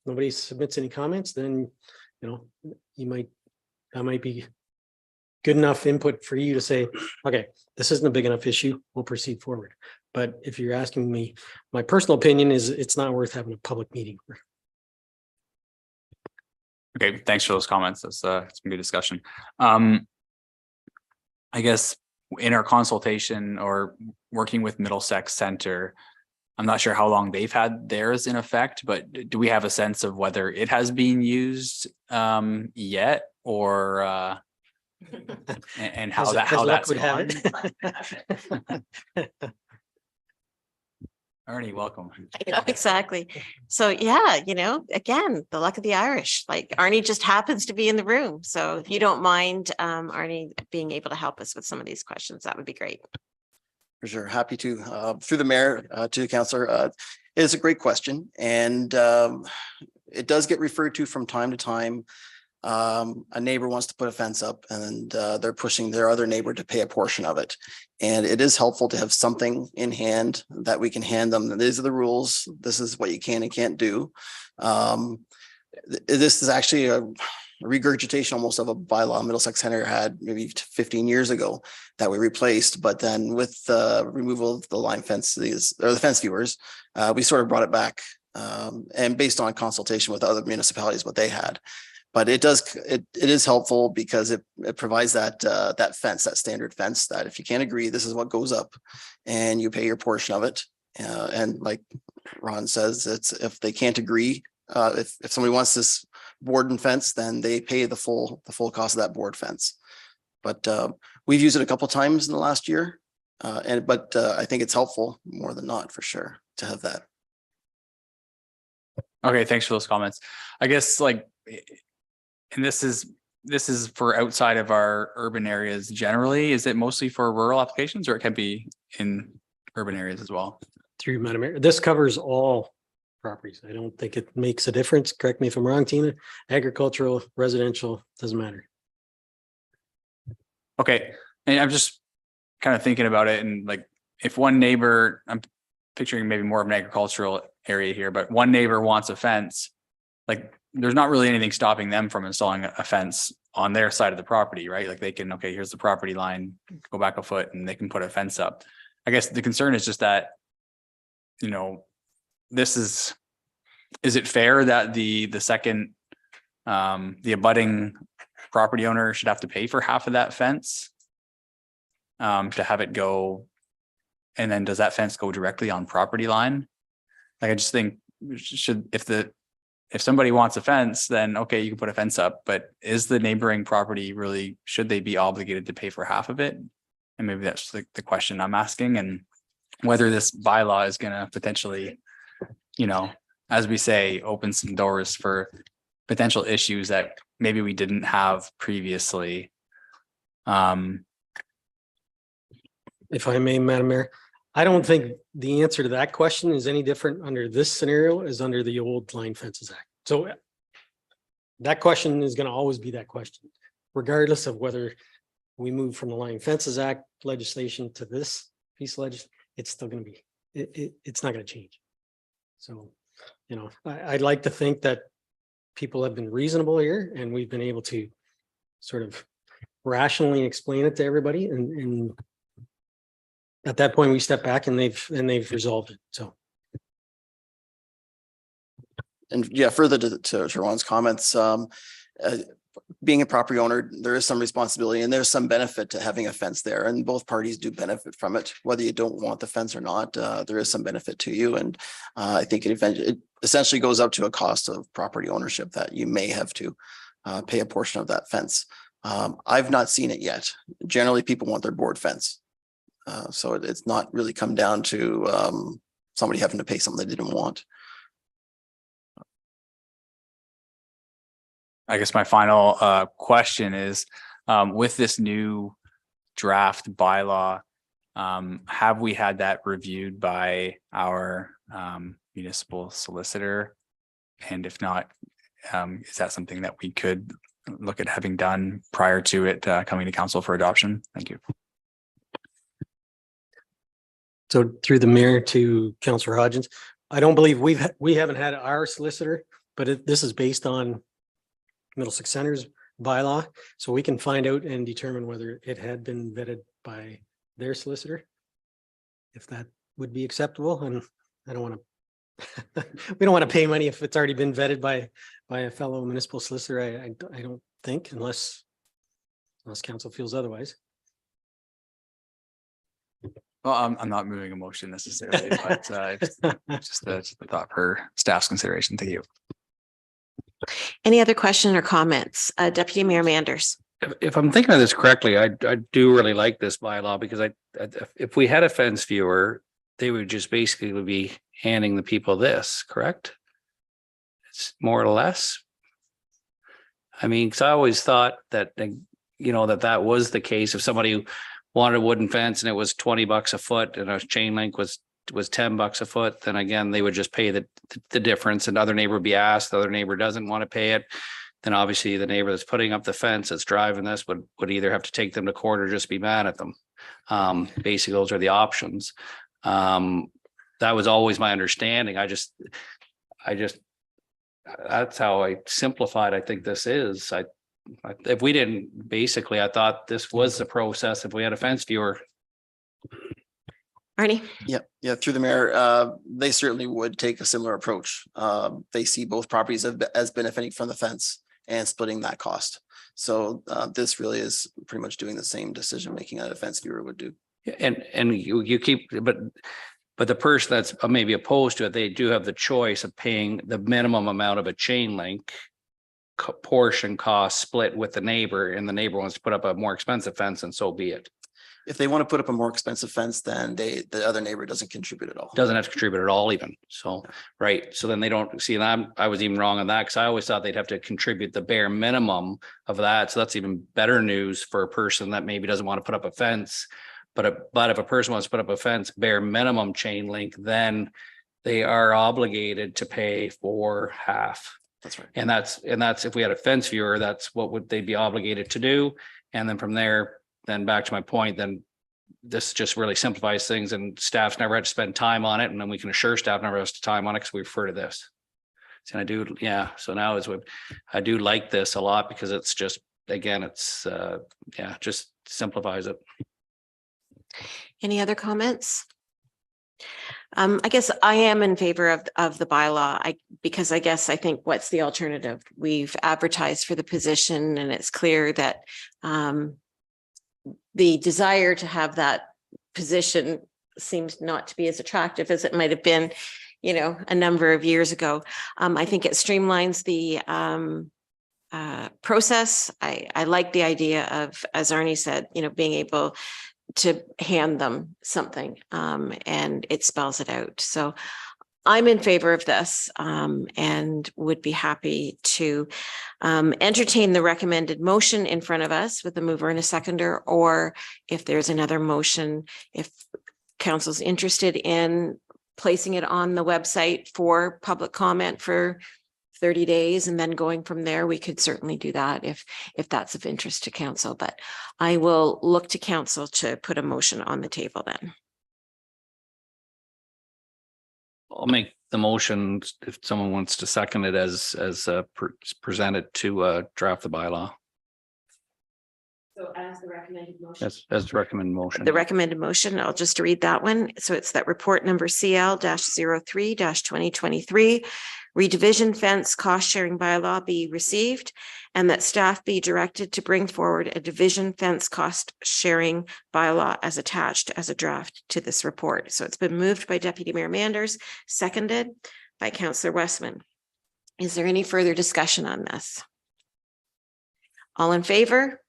Nobody submits any comments, then that might be good enough input for you to say, okay, this isn't a big enough issue, we'll proceed forward. But if you're asking me, my personal opinion is it's not worth having a public meeting. Okay, thanks for those comments. That's it's been good discussion. I guess in our consultation or working with Middlesex Center, I'm not sure how long they've had theirs in effect, but do we have a sense of whether it has been used yet, or and how that's gone? Ernie, welcome. Exactly. So yeah, again, the luck of the Irish, like Arnie just happens to be in the room. So if you don't mind, Arnie being able to help us with some of these questions, that would be great. For sure. Happy to, through the mayor, to the councillor. It is a great question, and it does get referred to from time to time. A neighbor wants to put a fence up, and they're pushing their other neighbor to pay a portion of it. And it is helpful to have something in hand that we can hand them. These are the rules. This is what you can and can't do. This is actually a regurgitation almost of a bylaw Middlesex Center had maybe 15 years ago that we replaced. But then with the removal of the line fences, or the fence viewers, we sort of brought it back, and based on consultation with other municipalities, what they had. But it is helpful because it provides that fence, that standard fence, that if you can't agree, this is what goes up, and you pay your portion of it. And like Ron says, it's if they can't agree, if somebody wants this board and fence, then they pay the full cost of that board fence. But we've used it a couple of times in the last year, but I think it's helpful more than not, for sure, to have that. Okay, thanks for those comments. I guess and this is this is for outside of our urban areas generally. Is it mostly for rural applications or it can be in urban areas as well? Through Madam Mayor, this covers all properties. I don't think it makes a difference. Correct me if I'm wrong, Tina. Agricultural, residential, doesn't matter. Okay, and I'm just kind of thinking about it, and like if one neighbor, I'm picturing maybe more of an agricultural area here, but one neighbor wants a fence, like there's not really anything stopping them from installing a fence on their side of the property, right? Like they can, okay, here's the property line, go back a foot and they can put a fence up. I guess the concern is just that, you know, this is it fair that the second, the abutting property owner should have to pay for half of that fence? To have it go, and then does that fence go directly on property line? Like, I just think if somebody wants a fence, then okay, you can put a fence up, but is the neighboring property really, should they be obligated to pay for half of it? And maybe that's the question I'm asking, and whether this bylaw is gonna potentially, you know, as we say, open some doors for potential issues that maybe we didn't have previously. If I may, Madam Mayor, I don't think the answer to that question is any different under this scenario as under the old Line Fences Act. So that question is going to always be that question, regardless of whether we move from the Line Fences Act legislation to this piece of legislation. It's still going to be, it's not going to change. So, you know, I'd like to think that people have been reasonable here and we've been able to sort of rationally explain it to everybody, and at that point we step back and they've resolved it. So, and yeah, further to Ron's comments, being a property owner, there is some responsibility and there's some benefit to having a fence there, and both parties do benefit from it, whether you don't want the fence or not. There is some benefit to you, and I think it essentially goes up to a cost of property ownership that you may have to pay a portion of that fence. I've not seen it yet. Generally, people want their board fence. So it's not really come down to somebody having to pay something they didn't want. I guess my final question is, with this new draft bylaw, have we had that reviewed by our municipal solicitor? And if not, is that something that we could look at having done prior to it coming to council for adoption? Thank you. so through the mayor to Councillor Hodgins, I don't believe we haven't had our solicitor, but this is based on Middlesex Center's bylaw, so we can find out and determine whether it had been vetted by their solicitor, if that would be acceptable. And I don't want to we don't want to pay money if it's already been vetted by a fellow municipal solicitor. I don't think, unless council feels otherwise. Well, I'm not moving a motion necessarily, but just a thought for staff's consideration. Thank you. Any other question or comments? Deputy Mayor Manders. If I'm thinking of this correctly, I do really like this bylaw, because if we had a fence viewer, they would just basically be handing the people this, correct? It's more or less. I mean, because I always thought that, you know, that was the case. If somebody wanted a wooden fence and it was $20 a foot and a chain link was $10 a foot, then again, they would just pay the difference, and the other neighbor would be asked, the other neighbor doesn't want to pay it. Then obviously the neighbor that's putting up the fence, that's driving this, would either have to take them to court or just be mad at them. Basically, those are the options. That was always my understanding. I just, that's how I simplified. I think this is, if we didn't, basically, I thought this was the process. If we had a fence viewer. Arnie? Yeah, through the mayor, they certainly would take a similar approach. They see both properties as benefiting from the fence and splitting that cost. So this really is pretty much doing the same decision making that a fence viewer would do. And you keep, but the person that's maybe opposed to it, they do have the choice of paying the minimum amount of a chain link portion cost split with the neighbor, and the neighbor wants to put up a more expensive fence, and so be it. if they want to put up a more expensive fence, then the other neighbor doesn't contribute at all. Doesn't have to contribute at all even. So, right. So then they don't see, and I was even wrong on that because I always thought they'd have to contribute the bare minimum of that. So that's even better news for a person that maybe doesn't want to put up a fence. But if a person wants to put up a fence, bare minimum chain link, then they are obligated to pay for half. That's right. And that's if we had a fence viewer, that's what would they be obligated to do. And then from there, then back to my point, then this just really simplifies things and staff's never had to spend time on it. And then we can assure staff never has to time on it because we refer to this. And I do, yeah. So now is what I do like this a lot because it's just, again, it's just simplifies it. Any other comments? I guess I am in favor of the bylaw. Because I think what's the alternative? We've advertised for the position and it's clear that the desire to have that position seems not to be as attractive as it might have been, a number of years ago. I think it streamlines the process. I like the idea of, as Arnie said, being able to hand them something and it spells it out. So I'm in favor of this and would be happy to entertain the recommended motion in front of us with a mover and a seconder, or if there's another motion, if council's interested in placing it on the website for public comment for 30 days and then going from there, we could certainly do that if that's of interest to council. But I will look to council to put a motion on the table then. I'll make the motion if someone wants to second it as presented to draft the bylaw. So as the recommended motion. As the recommended motion. The recommended motion, I'll just read that one. So it's that report number CL-03-2023, redivision fence cost sharing bylaw be received, and that staff be directed to bring forward a division fence cost sharing bylaw as attached as a draft to this report. So it's been moved by Deputy Mayor Manders, seconded by Councillor Westman. Is there any further discussion on this? All in favor?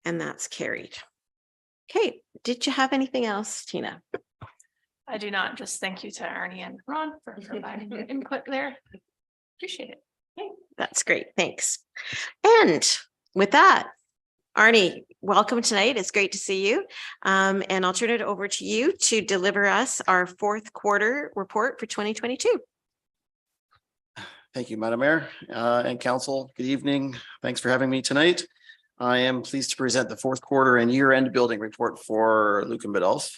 And that's carried. Okay, did you have anything else, Tina? I do not. Just thank you to Arnie and Ron for providing your input there. Appreciate it. Okay, that's great. Thanks. And with that, Arnie, welcome tonight. It's great to see you. And I'll turn it over to you to deliver us our fourth quarter report for 2022. Thank you, Madam Mayor and Council. Good evening. Thanks for having me tonight. I am pleased to present the fourth quarter and year-end building report for Lucan Biddulph.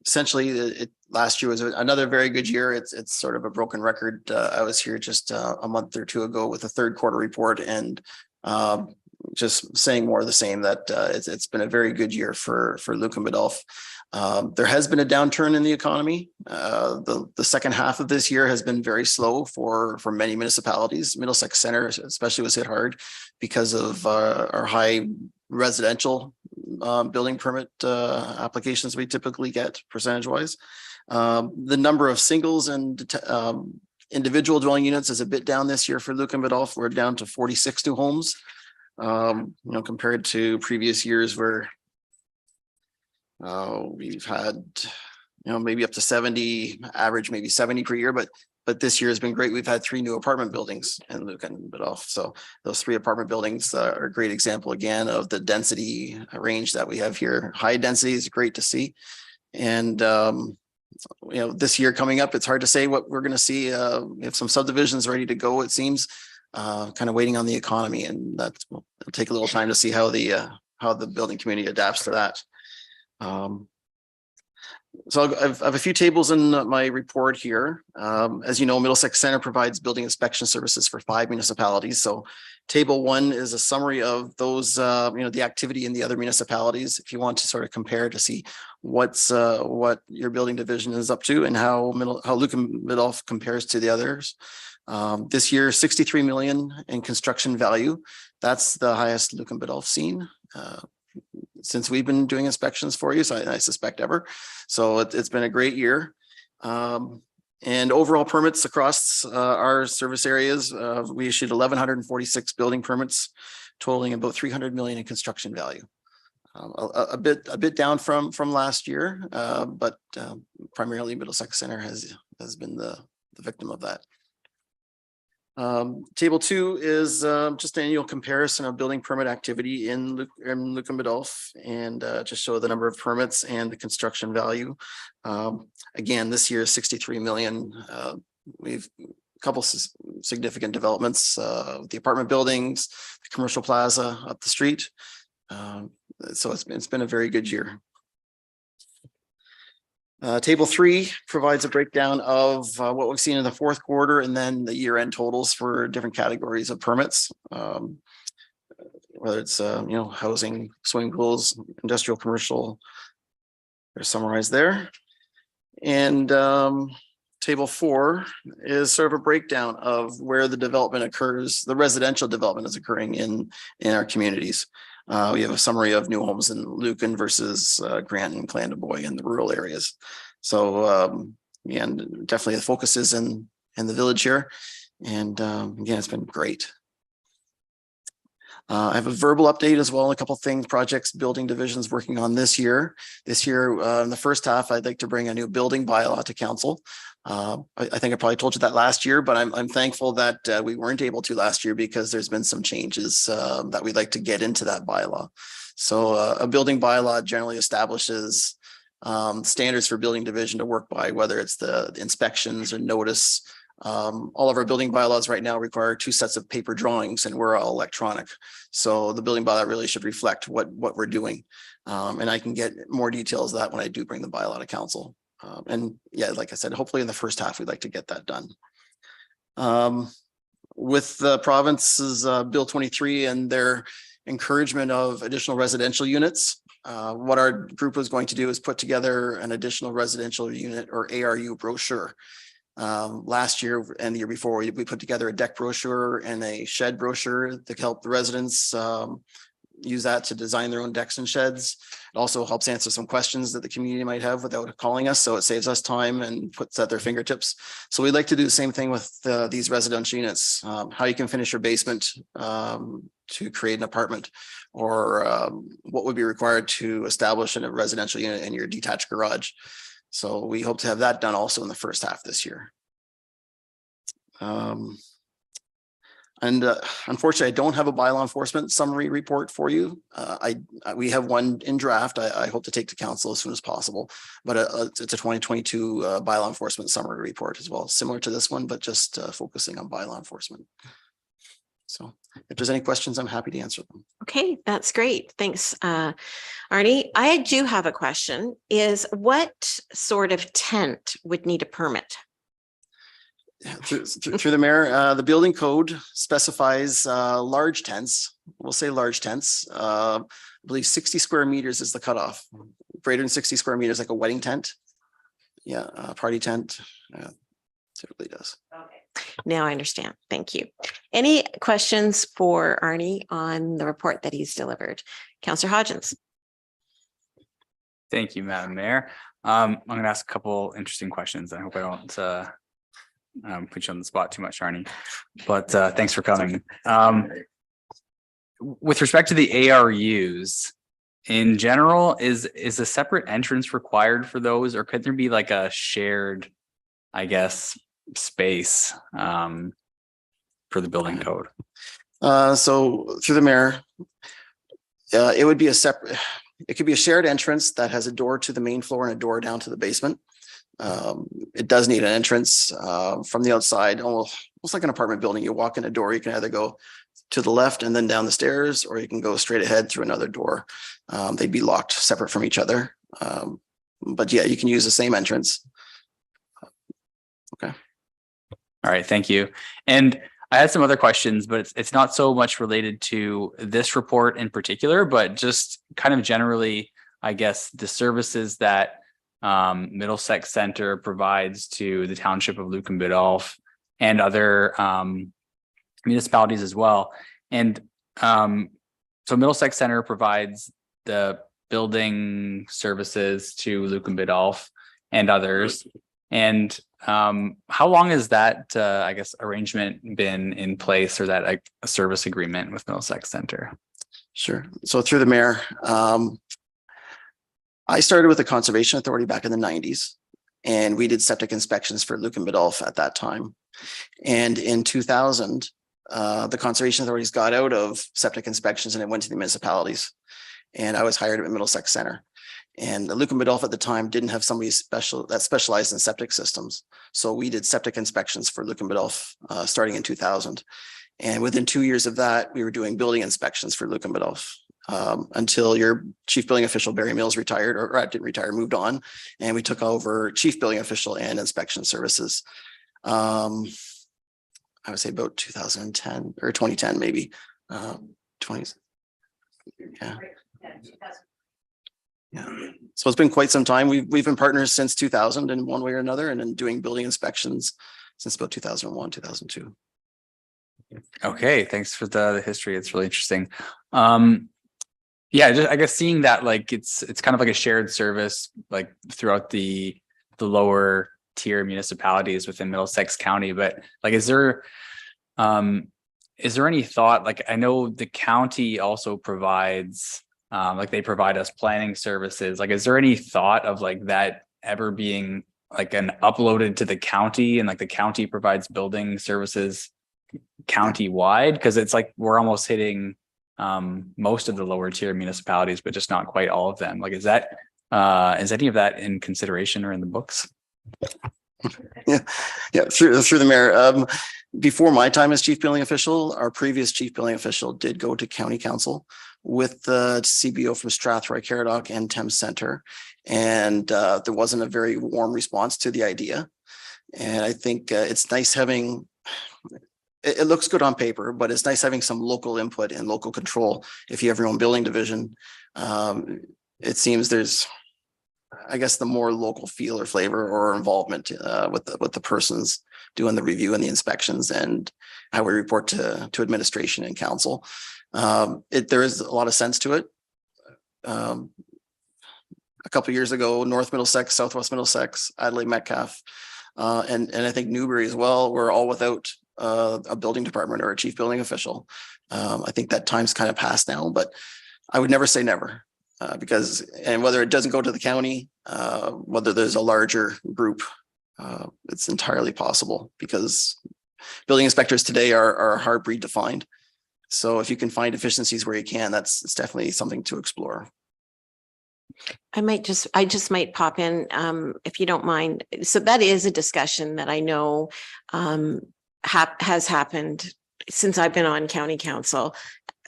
Essentially, last year was another very good year. It's sort of a broken record. I was here just a month or two ago with a third quarter report and just saying more of the same, that it's been a very good year for Lucan Biddulph. There has been a downturn in the economy. The second half of this year has been very slow for many municipalities. Middlesex Centre especially was hit hard because of our high residential building permit applications we typically get percentage wise. The number of singles and individual dwelling units is a bit down this year for Lucan Biddulph. We're down to 46 new homes, compared to previous years where we've had, maybe up to 70, average maybe 70 per year, but this year has been great. We've had 3 new apartment buildings in Lucan Biddulph. So those 3 apartment buildings are a great example again of the density range that we have here. High density is great to see. And, this year coming up, it's hard to say what we're going to see. We have some subdivisions ready to go, it seems, kind of waiting on the economy, and it'll take a little time to see how the building community adapts to that. So I have a few tables in my report here. As you know, Middlesex Centre provides building inspection services for 5 municipalities. So table 1 is a summary of those, the activity in the other municipalities. If you want to sort of compare to see what your building division is up to and how Lucan Biddulph compares to the others. This year, 63 million in construction value. That's the highest Lucan Biddulph seen since we've been doing inspections for you, so I suspect ever. So it's been a great year. And overall permits across our service areas, we issued 1,146 building permits, totaling about 300 million in construction value. a bit down from last year, but primarily Middlesex Center has been the victim of that. Table 2 is just an annual comparison of building permit activity in Lucan Biddulph, and just show the number of permits and the construction value. Again, this year is 63 million. We've a couple significant developments, the apartment buildings, the commercial plaza up the street. So it's been a very good year. Table 3 provides a breakdown of what we've seen in the fourth quarter and then the year-end totals for different categories of permits. Whether it's housing, swimming pools, industrial, commercial, they're summarized there. And table 4 is sort of a breakdown of where the development occurs, the residential development is occurring in our communities. We have a summary of new homes in Lucan versus Grant and Clandeboye in the rural areas. So again, definitely the focus is in the village here. And again, it's been great. I have a verbal update as well, a couple of things, projects, building divisions working on this year. This year, in the first half, I'd like to bring a new building bylaw to council. I think I probably told you that last year, but I'm thankful that we weren't able to last year because there's been some changes that we'd like to get into that bylaw. So a building bylaw generally establishes standards for building division to work by, whether it's the inspections or notice. All of our building bylaws right now require 2 sets of paper drawings, and we're all electronic. So the building bylaw really should reflect what we're doing. And I can get more details of that when I do bring the bylaw to council. And yeah, like I said, hopefully in the first half, we'd like to get that done. With the province's Bill 23 and their encouragement of additional residential units, what our group was going to do is put together an additional residential unit or ARU brochure. Last year and the year before, we put together a deck brochure and a shed brochure to help the residents use that to design their own decks and sheds. It also helps answer some questions that the community might have without calling us, so it saves us time and puts at their fingertips. So we'd like to do the same thing with these residential units, how you can finish your basement to create an apartment, or what would be required to establish a residential unit in your detached garage. So we hope to have that done also in the first half this year. Unfortunately, I don't have a bylaw enforcement summary report for you. We have one in draft. I hope to take to council as soon as possible, but it's a 2022 bylaw enforcement summary report as well, similar to this one, but just focusing on bylaw enforcement. So if there's any questions, I'm happy to answer them. Okay, that's great. Thanks, Arnie. I do have a question. Is what sort of tent would need a permit? Through the mayor, the building code specifies large tents. We'll say large tents. I believe 60 square meters is the cutoff. Greater than 60 square meters, like a wedding tent. Yeah, a party tent. Typically does. Okay. Now I understand. Thank you. Any questions for Arnie on the report that he's delivered? Councillor Hodgins. Thank you, Madam Mayor. I'm going to ask a couple interesting questions. I hope I don't put you on the spot too much, Arnie, but thanks for coming. With respect to the ARUs, in general, is a separate entrance required for those, or could there be like a shared, I guess, space for the building code? So through the mayor, it would be a separate, it could be a shared entrance that has a door to the main floor and a door down to the basement. It does need an entrance from the outside, almost like an apartment building. You walk in a door, you can either go to the left and then down the stairs, or you can go straight ahead through another door. They'd be locked separate from each other. But yeah, you can use the same entrance. Okay. All right, thank you. And I had some other questions, but it's not so much related to this report in particular, but just kind of generally, I guess, the services that Middlesex Center provides to the township of Lucan Biddulph and other municipalities as well. And so Middlesex Center provides the building services to Lucan Biddulph and others. And how long has that, I guess, arrangement been in place, or that a service agreement with Middlesex Center? Sure. So through the mayor, I started with the Conservation Authority back in the 90s, and we did septic inspections for Lucan Biddulph at that time. And in 2000, the Conservation Authorities got out of septic inspections and it went to the municipalities. And I was hired at Middlesex Center. And Lucan Biddulph at the time didn't have somebody that specialized in septic systems. So we did septic inspections for Lucan Biddulph starting in 2000. And within 2 years of that, we were doing building inspections for Lucan Biddulph until your chief building official, Barry Mills, retired, or didn't retire, moved on. And we took over chief building official and inspection services. I would say about 2010 or 2010, maybe 20. Yeah. Yeah. So it's been quite some time. We've been partners since 2000 in one way or another, and then doing building inspections since about 2001, 2002. Okay, thanks for the history. It's really interesting. Yeah, just I guess seeing that like it's kind of like a shared service like throughout the lower tier municipalities within Middlesex County. But like, is there any thought, like I know the county also provides like they provide us planning services. Like, is there any thought of like that ever being like an uploaded to the county and like the county provides building services county-wide? Because it's like we're almost hitting most of the lower tier municipalities, but just not quite all of them. Like, is any of that in consideration or in the books? Yeah, through the mayor. Before my time as chief building official, our previous chief building official did go to county council with the CBO from Strathroy, Caradoc, and Thames Center, and there wasn't a very warm response to the idea. And I think it's nice having. It looks good on paper, but it's nice having some local input and local control. If you have your own building division, it seems there's, I guess, the more local feel or flavor or involvement with the persons doing the review and the inspections and how we report to administration and council. There is a lot of sense to it. A couple of years ago, North Middlesex, Southwest Middlesex, Adelaide, Metcalfe, and I think Newbury as well, were all without a building department or a chief building official. I think that time's kind of passed now, but I would never say never. Because whether it doesn't go to the county, whether there's a larger group, it's entirely possible because building inspectors today are a hard breed to find. So if you can find efficiencies where you can, it's definitely something to explore. I just might pop in if you don't mind. So that is a discussion that I know has happened since I've been on county council.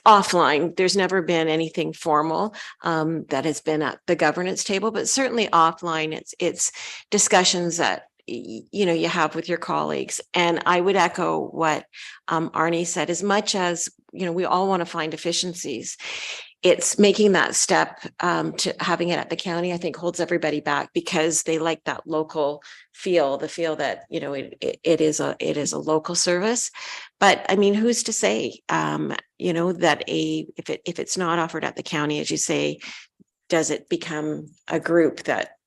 Offline, there's never been anything formal that has been at the governance table, but certainly offline, it's discussions that you have with your colleagues. And I would echo what Arnie said. As much as we all want to find efficiencies, it's making that step to having it at the county, I think, holds everybody back because they like that local feel, the feel that it is a local service. But I mean, who's to say that if it's not offered at the county, as you say, does it become a group that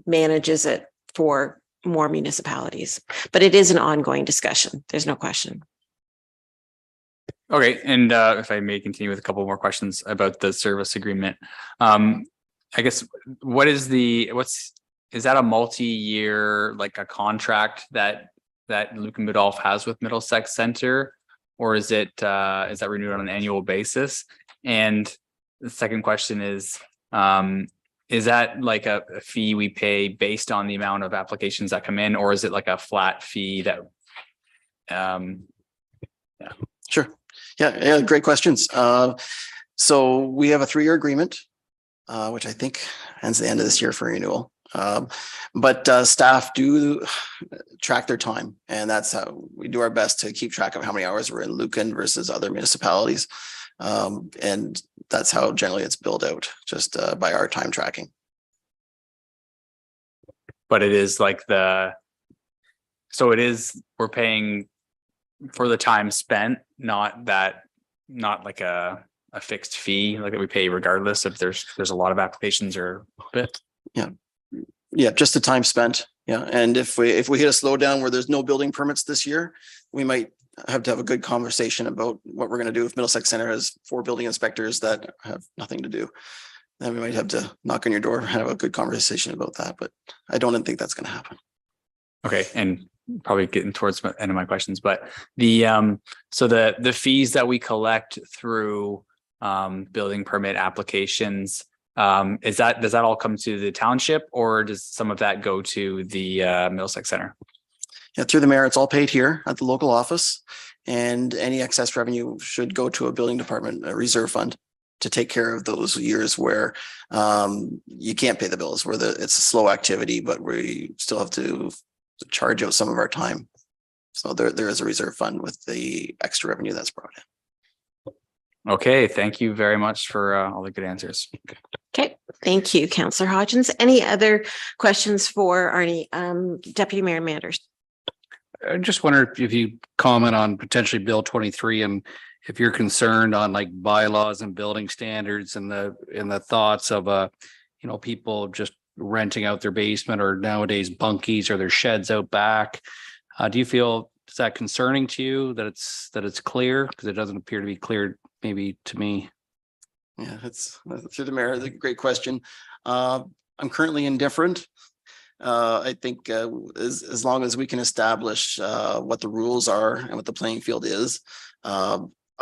manages it for more municipalities? But it is an ongoing discussion. There's no question. Okay, and if I may continue with a couple more questions about the service agreement. I guess is that a multi-year, like a contract that Lucan Biddulph has with Middlesex Center, or is that renewed on an annual basis? And the second question is that like a fee we pay based on the amount of applications that come in, or is it like a flat fee that yeah. Sure. Yeah, great questions. So we have a 3-year agreement, which I think ends at the end of this year for renewal. But staff do track their time, and that's how we do our best to keep track of how many hours we're in Lucan versus other municipalities. And that's how generally it's billed out, just by our time tracking. But it is like we're paying for the time spent, not like a fixed fee like that we pay regardless if there's a lot of applications or a bit. Yeah, just the time spent. Yeah, and if we hit a slowdown where there's no building permits this year, we might have to have a good conversation about what we're going to do if Middlesex Center has 4 building inspectors that have nothing to do. Then we might have to knock on your door and have a good conversation about that, but I don't think that's going to happen. Okay, and probably getting towards the end of my questions, but the so the fees that we collect through building permit applications, does that all come to the township, or does some of that go to the Middlesex Center? Yeah, through the mayor, it's all paid here at the local office, and any excess revenue should go to a building department, a reserve fund, to take care of those years where you can't pay the bills, where it's a slow activity, but we still have to charge out some of our time. So there is a reserve fund with the extra revenue that's brought in. Okay, thank you very much for all the good answers. Okay, thank you, Councillor Hodgins. Any other questions for Arnie, Deputy Mayor Manders? I just wonder if you comment on potentially Bill 23 and if you're concerned on like bylaws and building standards and the thoughts of people just renting out their basement or nowadays bunkies or their sheds out back. Do you feel, is that concerning to you that it's clear? Because it doesn't appear to be clear maybe to me. Yeah, it's through the mayor. It's a great question. I'm currently indifferent. I think as long as we can establish what the rules are and what the playing field is, I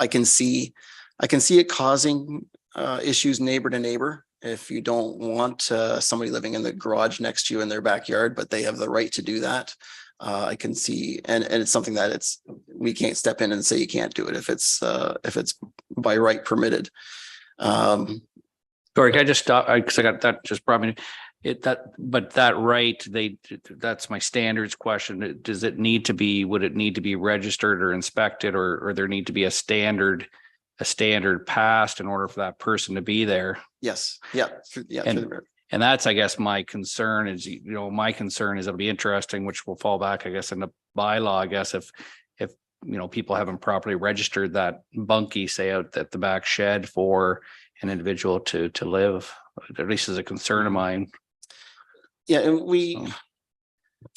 can see it causing issues neighbor to neighbor. If you don't want somebody living in the garage next to you in their backyard, but they have the right to do that, I can see, and it's something that we can't step in and say you can't do it if it's by right permitted. Sorry, can I just stop? Because I got that just brought me that right. That's my standards question. Does it need to be? Would it need to be registered or inspected, or there need to be a standard passed in order for that person to be there? Yes. Yeah. And that's, I guess, my concern is, it'll be interesting, which will fall back, I guess, in the bylaw, I guess, if people haven't properly registered that bunkie, say out at the back shed for an individual to live, at least as a concern of mine. Yeah. And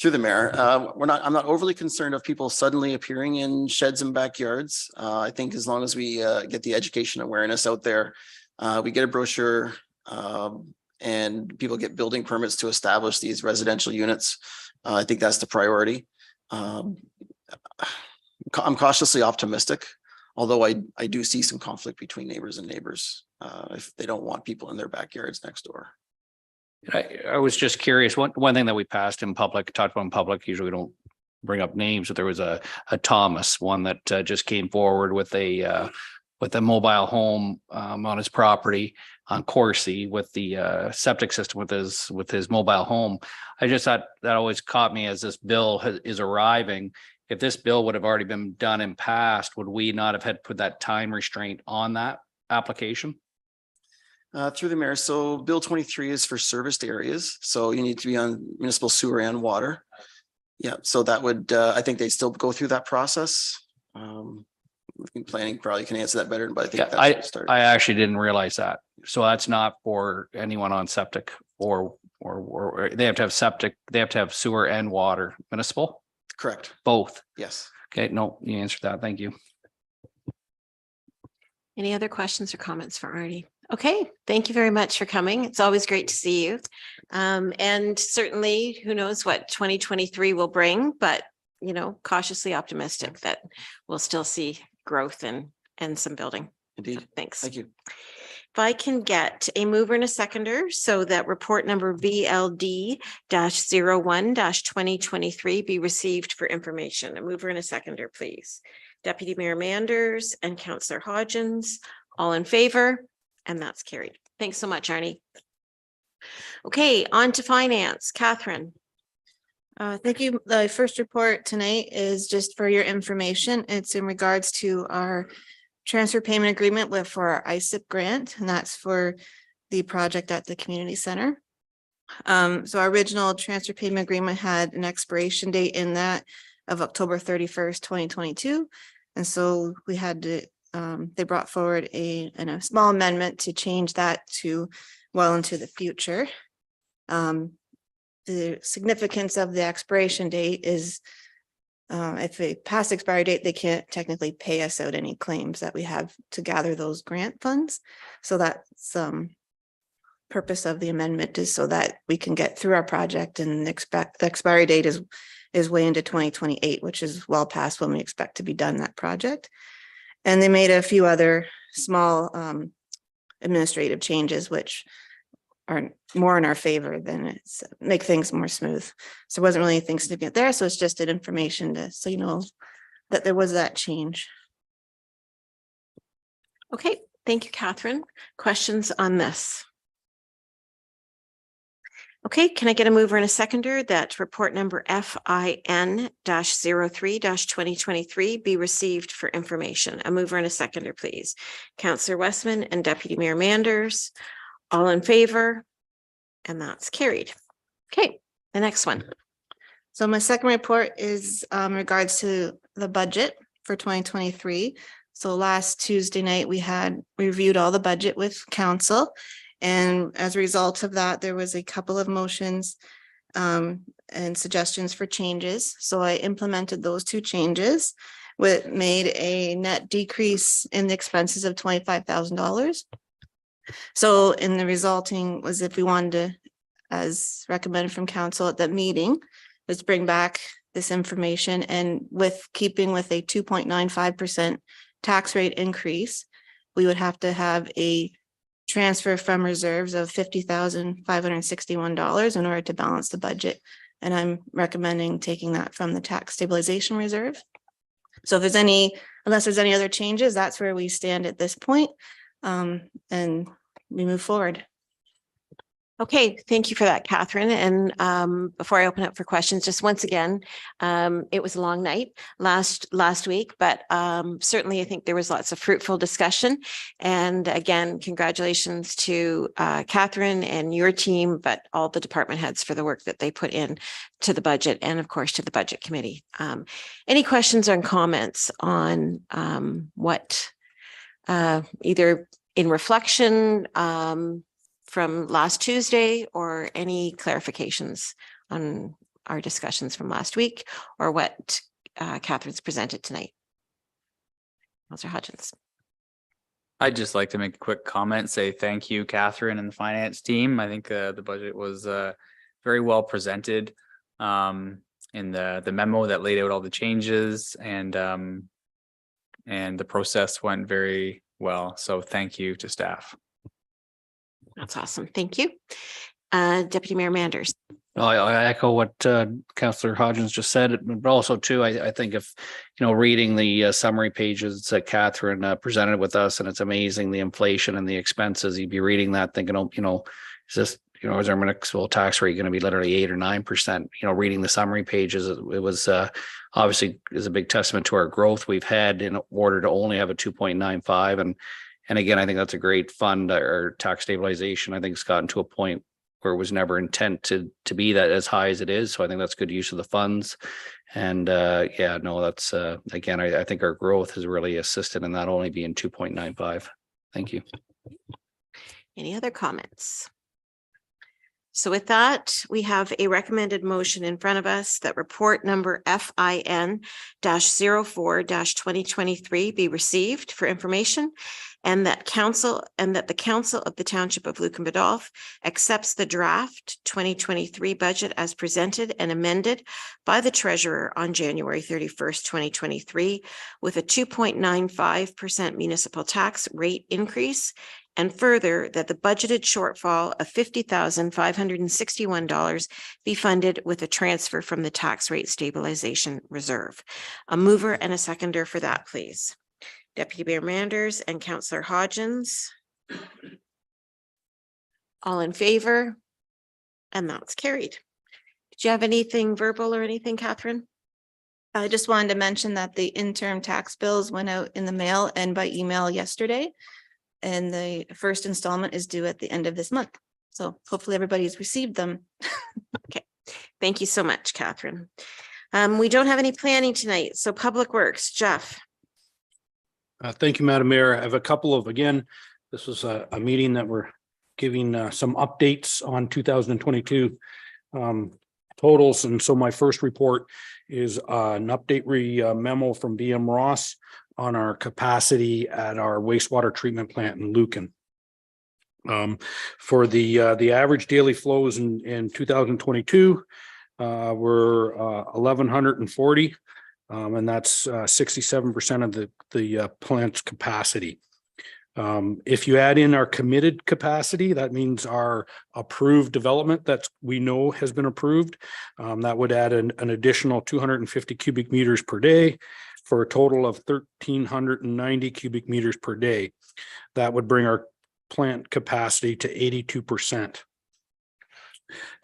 through the mayor, I'm not overly concerned of people suddenly appearing in sheds and backyards. I think as long as we get the education awareness out there, we get a brochure, and people get building permits to establish these residential units. I think that's the priority. I'm cautiously optimistic, although I do see some conflict between neighbors and neighbors if they don't want people in their backyards next door. I was just curious. One thing that we passed in public, talked about in public, usually we don't bring up names, but there was a Thomas, one that just came forward with a mobile home on his property on Corsi with the septic system with his mobile home. I just thought that always caught me as this bill is arriving. If this bill would have already been done and passed, would we not have had put that time restraint on that application? Through the mayor. So Bill 23 is for serviced areas. So you need to be on municipal sewer and water. Yeah. So that would, I think they still go through that process. Planning probably can answer that better, but I think that's I actually didn't realize that. So that's not for anyone on septic or they have to have septic, they have to have sewer and water, municipal? Correct. Both. Yes. Okay. No, you answered that. Thank you. Any other questions or comments for Arnie? Okay, thank you very much for coming. It's always great to see you. And certainly, who knows what 2023 will bring, but cautiously optimistic that we'll still see growth and some building. Indeed. Thanks. Thank you. If I can get a mover and a seconder so that report number VLD-01-2023 be received for information. A mover and a seconder, please. Deputy Mayor Manders and Councillor Hodgins, all in favor? And that's carried. Thanks so much, Arnie. Okay, on to finance. Catherine. Thank you. The first report tonight is just for your information. It's in regards to our transfer payment agreement for our ISIP grant, and that's for the project at the community center. So our original transfer payment agreement had an expiration date in that of October 31st, 2022. And so we had to they brought forward a small amendment to change that to well into the future. The significance of the expiration date is If a past expiry date, they can't technically pay us out any claims that we have to gather those grant funds. So that's purpose of the amendment is so that we can get through our project and expect the expiry date is way into 2028, which is well past when we expect to be done that project. And they made a few other small administrative changes, which are more in our favor than it's make things more smooth. So it wasn't really anything significant there. So it's just an information to, so you know, that there was that change. Okay, thank you, Catherine. Questions on this? Okay, can I get a mover and a seconder that report number FIN-03-2023 be received for information? A mover and a seconder, please. Councillor Westman and Deputy Mayor Manders, all in favor? And that's carried. Okay, the next one. So my second report is regards to the budget for 2023. So last Tuesday night, we reviewed all the budget with council. And as a result of that, there was a couple of motions and suggestions for changes. So I implemented those two changes, which made a net decrease in the expenses of $25,000. So in the resulting was if we wanted to, as recommended from council at that meeting, was bring back this information and with keeping with a 2.95% tax rate increase, we would have to have a transfer from reserves of $50,561 in order to balance the budget. And I'm recommending taking that from the tax stabilization reserve. So if there's unless there's any other changes, that's where we stand at this point. And we move forward. Okay, thank you for that, Catherine. And before I open up for questions, just once again, it was a long night last week, but certainly I think there was lots of fruitful discussion. And again, congratulations to Catherine and your team, but all the department heads for the work that they put in to the budget and of course to the budget committee. Any questions or comments on what either in reflection from last Tuesday or any clarifications on our discussions from last week or what Catherine's presented tonight? Councillor Hodgins. I'd just like to make a quick comment, say thank you, Catherine and the finance team. I think the budget was very well presented in the memo that laid out all the changes and the process went very well. So thank you to staff. That's awesome. Thank you. Deputy Mayor Manders. I echo what Councillor Hodgins just said, but also too, I think if, reading the summary pages that Catherine presented with us, and it's amazing the inflation and the expenses, you'd be reading that thinking, is this, is our municipal tax rate going to be literally 8 or 9%? Reading the summary pages, it was obviously is a big testament to our growth we've had in order to only have a 2.95. And again, I think that's a great fund or tax stabilization. I think it's gotten to a point where it was never intent to be that as high as it is. So I think that's good use of the funds. And that's again, I think our growth has really assisted in that only being 2.95. Thank you. Any other comments? So with that, we have a recommended motion in front of us that report number FIN-04-2023 be received for information and that the council of the Township of Lucan Biddulph accepts the draft 2023 budget as presented and amended by the treasurer on January 31st, 2023 with a 2.95% municipal tax rate increase. And further, that the budgeted shortfall of $50,561 be funded with a transfer from the tax rate stabilization reserve. A mover and a seconder for that, please. Deputy Mayor Manders and Councillor Hodgins. All in favor? And that's carried. Did you have anything verbal or anything, Catherine? I just wanted to mention that the interim tax bills went out in the mail and by email yesterday. And the first installment is due at the end of this month. So hopefully everybody's received them. Okay, thank you so much, Catherine. We don't have any planning tonight. So Public Works, Jeff. Thank you, Madam Mayor. I have a couple of, again, this was a meeting that we're giving some updates on 2022. totals. And so my first report is an update memo from BM Ross on our capacity at our wastewater treatment plant in Lucan. For the average daily flows in 2022 were 1,140, and that's 67% of the plant's capacity. If you add in our committed capacity, that means our approved development that we know has been approved. That would add an additional 250 cubic meters per day for a total of 1,390 cubic meters per day. That would bring our plant capacity to 82%.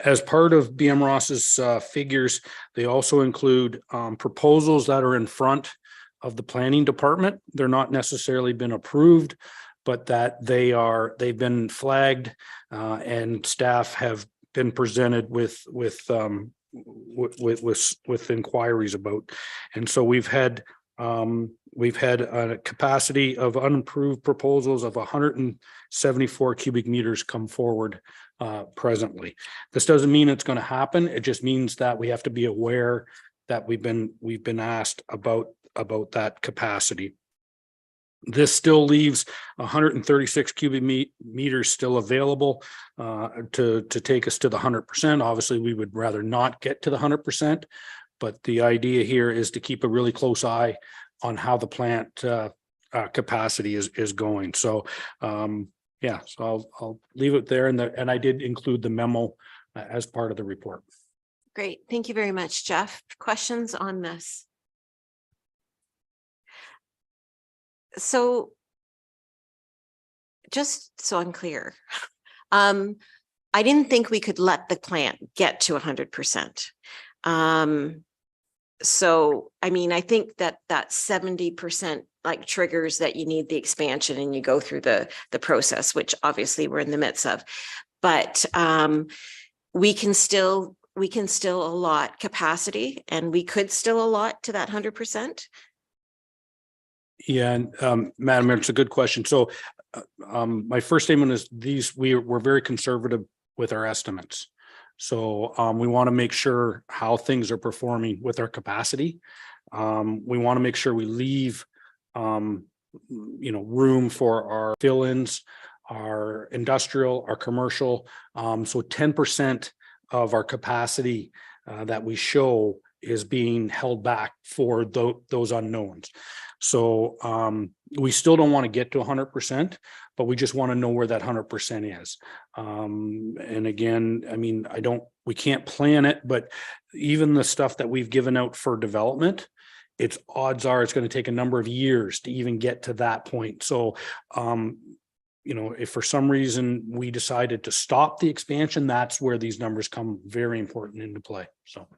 As part of BM Ross's figures, they also include proposals that are in front of the planning department. They're not necessarily been approved, but that they've been flagged and staff have been presented with inquiries about. And so we've had a capacity of unapproved proposals of 174 cubic meters come forward presently. This doesn't mean it's going to happen. It just means that we have to be aware that we've been asked about that capacity. This still leaves 136 cubic meters still available to take us to the 100%. Obviously, we would rather not get to the 100%, but the idea here is to keep a really close eye on how the plant capacity is going. So yeah, so I'll leave it there, and I did include the memo as part of the report. Great. Thank you very much, Jeff. Questions on this? So just so I'm clear, I didn't think we could let the plant get to 100%. So, I mean, I think that 70% like triggers that you need the expansion and you go through the process, which obviously we're in the midst of, but we can still allot capacity, and we could still allot to that 100%. Yeah, and Madam Mayor, it's a good question. So my first statement is we're very conservative with our estimates. So we want to make sure how things are performing with our capacity. We want to make sure we leave room for our fill-ins, our industrial, our commercial. So 10% of our capacity that we show is being held back for those unknowns. So we still don't want to get to 100%, but we just want to know where that 100% is. And again, I mean, we can't plan it, but even the stuff that we've given out for development, odds are it's going to take a number of years to even get to that point. So, if for some reason we decided to stop the expansion, that's where these numbers come very important into play. So.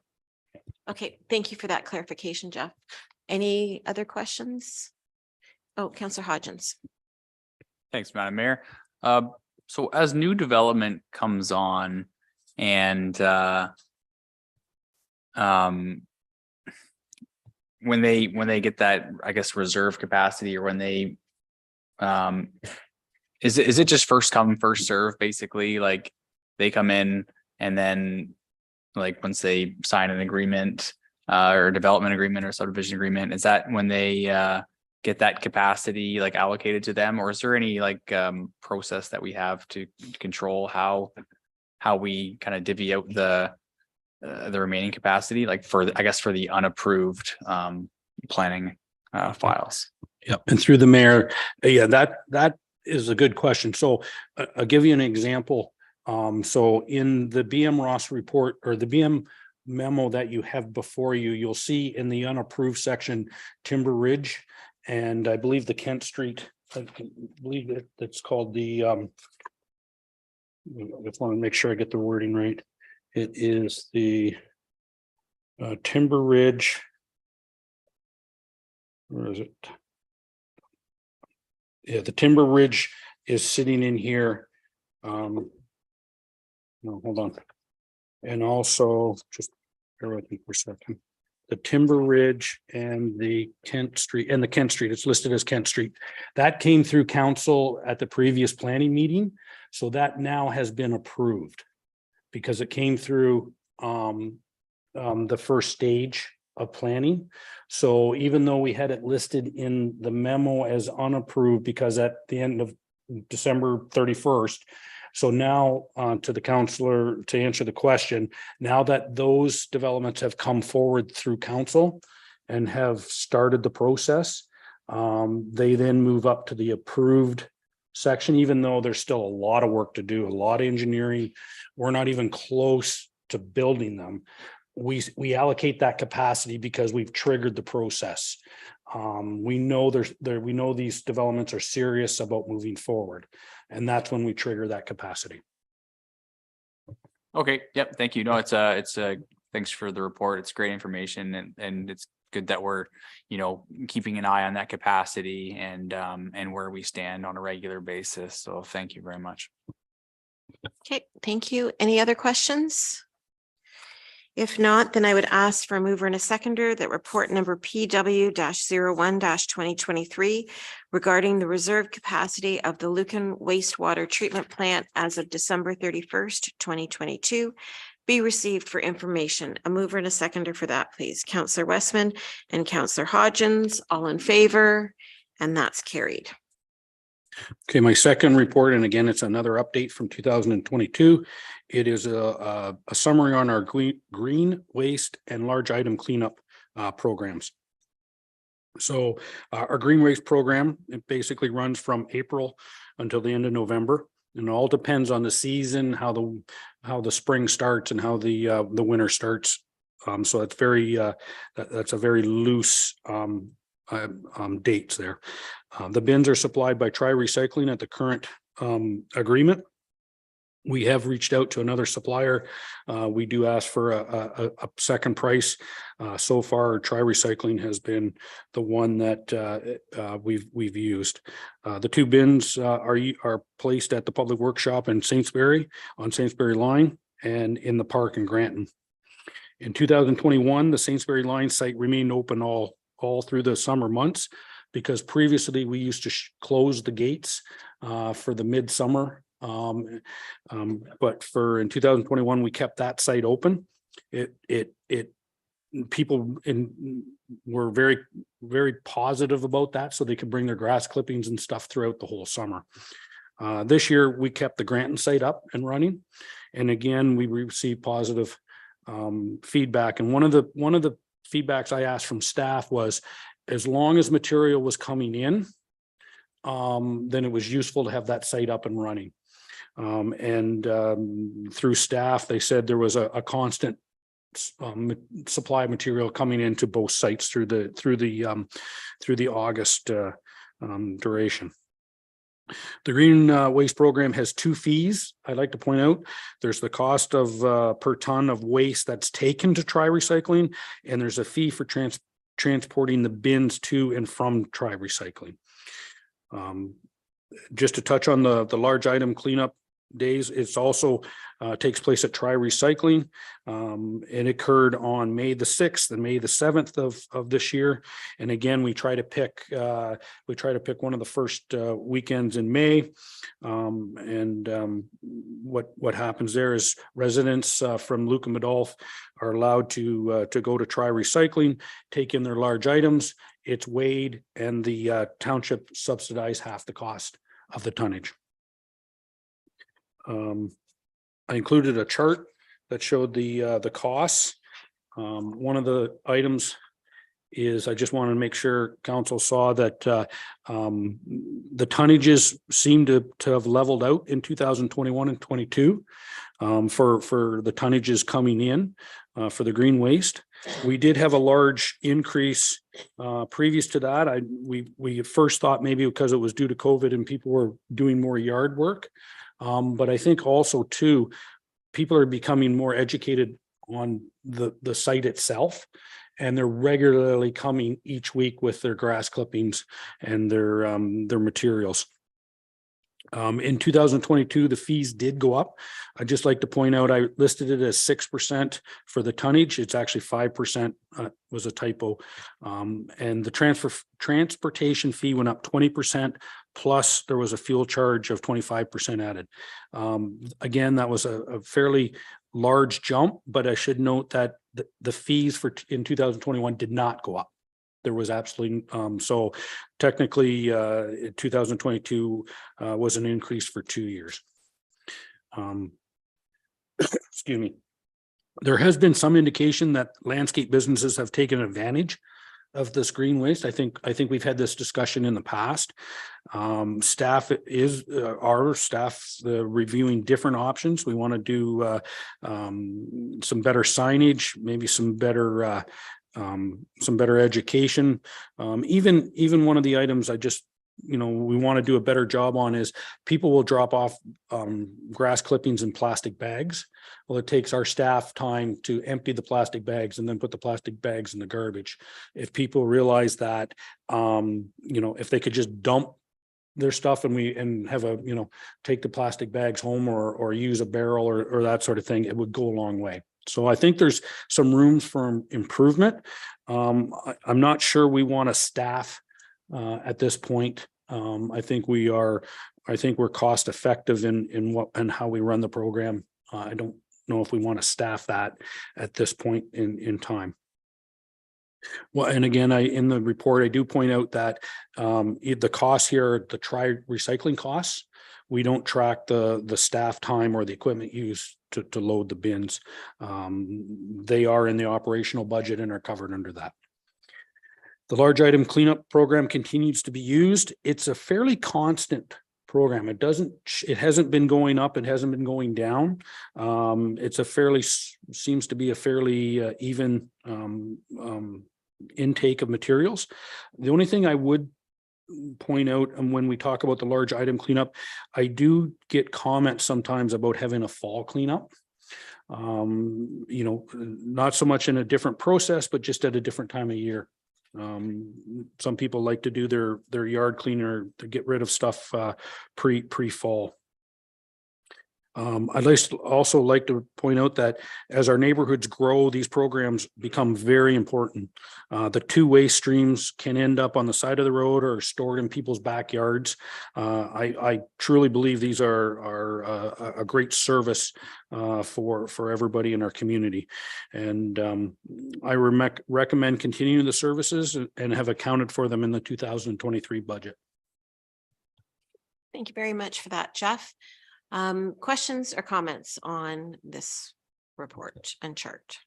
Okay, thank you for that clarification, Jeff. Any other questions? Oh, Councillor Hodgins. Thanks, Madam Mayor. So as new development comes on and when they get that, I guess, reserve capacity, or when they is it just first come, first serve, basically? Like they come in and then like once they sign an agreement or development agreement or subdivision agreement, is that when they get that capacity like allocated to them, or is there any like process that we have to control how we kind of divvy out the remaining capacity, like for the unapproved planning files? Yep, and through the mayor, yeah, that is a good question. So I'll give you an example. So in the BM Ross report, or the BM memo that you have before you, you'll see in the unapproved section Timber Ridge, and I believe the Kent Street, I believe it's called the I just want to make sure I get the wording right. It is the Timber Ridge. Where is it? Yeah, the Timber Ridge is sitting in here. No, hold on. And also, just bear with me for a second. The Timber Ridge and the Kent Street, it's listed as Kent Street. That came through council at the previous planning meeting. So that now has been approved because it came through the first stage of planning. So even though we had it listed in the memo as unapproved, because at the end of December 31st, so now to the counselor to answer the question, now that those developments have come forward through council and have started the process, they then move up to the approved section, even though there's still a lot of work to do, a lot of engineering. We're not even close to building them. We allocate that capacity because we've triggered the process. We know we know these developments are serious about moving forward, and that's when we trigger that capacity. Okay, yep, thank you. No, it's thanks for the report. It's great information, and it's good that we're, you know, keeping an eye on that capacity and where we stand on a regular basis. So thank you very much. Okay, thank you. Any other questions? If not, then I would ask for a mover and a seconder that report number PW-01-2023 regarding the reserve capacity of the Lucan wastewater treatment plant as of December 31st, 2022 be received for information. A mover and a seconder for that, please. Councillor Westman and Councillor Hodgins, all in favor, and that's carried. Okay, my second report, and again, it's another update from 2022. It is a summary on our green waste and large item cleanup programs. So our green waste program, it basically runs from April until the end of November, and it all depends on the season, how the spring starts and how the winter starts. So it's very that's a very loose dates there. The bins are supplied by Tri Recycling at the current agreement. We have reached out to another supplier. We do ask for a second price. So far, Tri Recycling has been the one that we've used. The two bins are placed at the public workshop in Saintsbury on Saintsbury line and in the park in Granton. In 2021, the Saintsbury line site remained open all through the summer months, because previously we used to close the gates for the midsummer. But in 2021, we kept that site open. People were very, very positive about that, so they could bring their grass clippings and stuff throughout the whole summer. This year, we kept the Granton site up and running, and again, we received positive feedback. And one of the feedbacks I asked from staff was, as long as material was coming in, then it was useful to have that site up and running. Through staff, they said there was a constant supply of material coming into both sites through the August duration. The green waste program has two fees. I'd like to point out, there's the cost of per ton of waste that's taken to Tri Recycling, and there's a fee for transporting the bins to and from Tri Recycling. Just to touch on the large item cleanup days, it's also takes place at Tri Recycling. It occurred on May the 6th and May the 7th of this year. And again, we try to pick one of the first weekends in May. What happens there is residents from Lucan Biddulph are allowed to go to Tri Recycling, take in their large items. It's weighed, and the township subsidized half the cost of the tonnage. I included a chart that showed the costs. One of the items is, I just wanted to make sure council saw that the tonnages seem to have leveled out in 2021 and 22 for the tonnages coming in for the green waste. We did have a large increase previous to that. We at first thought maybe because it was due to COVID and people were doing more yard work. But I think also too, people are becoming more educated on the site itself, and they're regularly coming each week with their grass clippings and their materials. In 2022, the fees did go up. I'd just like to point out, I listed it as 6% for the tonnage. It's actually 5%, was a typo. And the transportation fee went up 20%, plus there was a fuel charge of 25% added. Again, that was a fairly large jump, but I should note that the fees in 2021 did not go up. There was absolutely, so technically, 2022 was an increase for 2 years. Excuse me. There has been some indication that landscape businesses have taken advantage of this green waste. I think we've had this discussion in the past. Staff reviewing different options. We want to do some better signage, maybe some better education. Even one of the items we want to do a better job on is people will drop off grass clippings in plastic bags. Well, it takes our staff time to empty the plastic bags and then put the plastic bags in the garbage. If people realize that, if they could just dump their stuff and have take the plastic bags home or use a barrel or that sort of thing, it would go a long way. So I think there's some rooms for improvement. I'm not sure we want to staff at this point. I think we're cost effective in how we run the program. I don't know if we want to staff that at this point in time. Well, and again, in the report, I do point out that the costs here, the recycling costs, we don't track the staff time or the equipment used to load the bins. They are in the operational budget and are covered under that. The large item cleanup program continues to be used. It's a fairly constant program. It hasn't been going up. It hasn't been going down. Seems to be a fairly even intake of materials. The only thing I would point out, and when we talk about the large item cleanup, I do get comments sometimes about having a fall cleanup. Not so much in a different process, but just at a different time of year. Some people like to do their yard cleaner to get rid of stuff pre-fall. I'd also like to point out that as our neighborhoods grow, these programs become very important. The two waste streams can end up on the side of the road or stored in people's backyards. I truly believe these are a great service for everybody in our community. And I recommend continuing the services and have accounted for them in the 2023 budget. Thank you very much for that, Jeff. Questions or comments on this report and chart?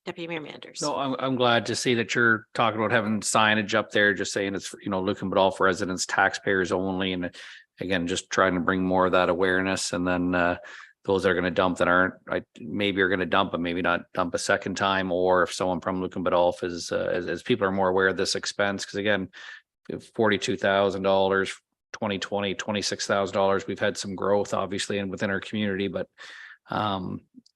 Deputy Mayor Manders. No, I'm glad to see that you're talking about having signage up there, just saying it's, Lucan Biddulph residents, taxpayers only. And again, just trying to bring more of that awareness. And then those that are going to dump that aren't, maybe are going to dump, but maybe not dump a second time. Or if someone from Lucan Biddulph is, as people are more aware of this expense, because again, $42,000, 2020, $26,000. We've had some growth, obviously, and within our community. But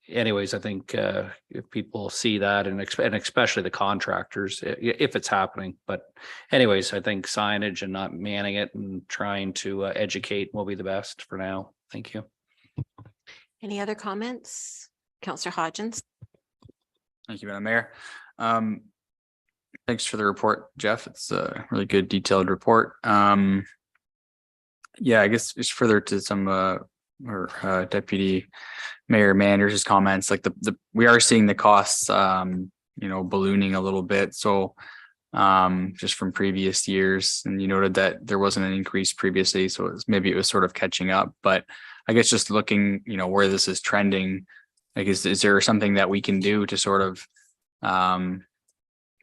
anyways, I think if people see that, and especially the contractors, if it's happening. But anyways, I think signage and not manning it and trying to educate will be the best for now. Thank you. Any other comments? Councillor Hodgins. Thank you, Madam Mayor. Thanks for the report, Jeff. It's a really good detailed report. Yeah, I guess just further to some Deputy Mayor Manders' comments, like we are seeing the costs ballooning a little bit. So just from previous years, and you noted that there wasn't an increase previously, so maybe it was sort of catching up. But I guess just looking, where this is trending, like is there something that we can do to sort of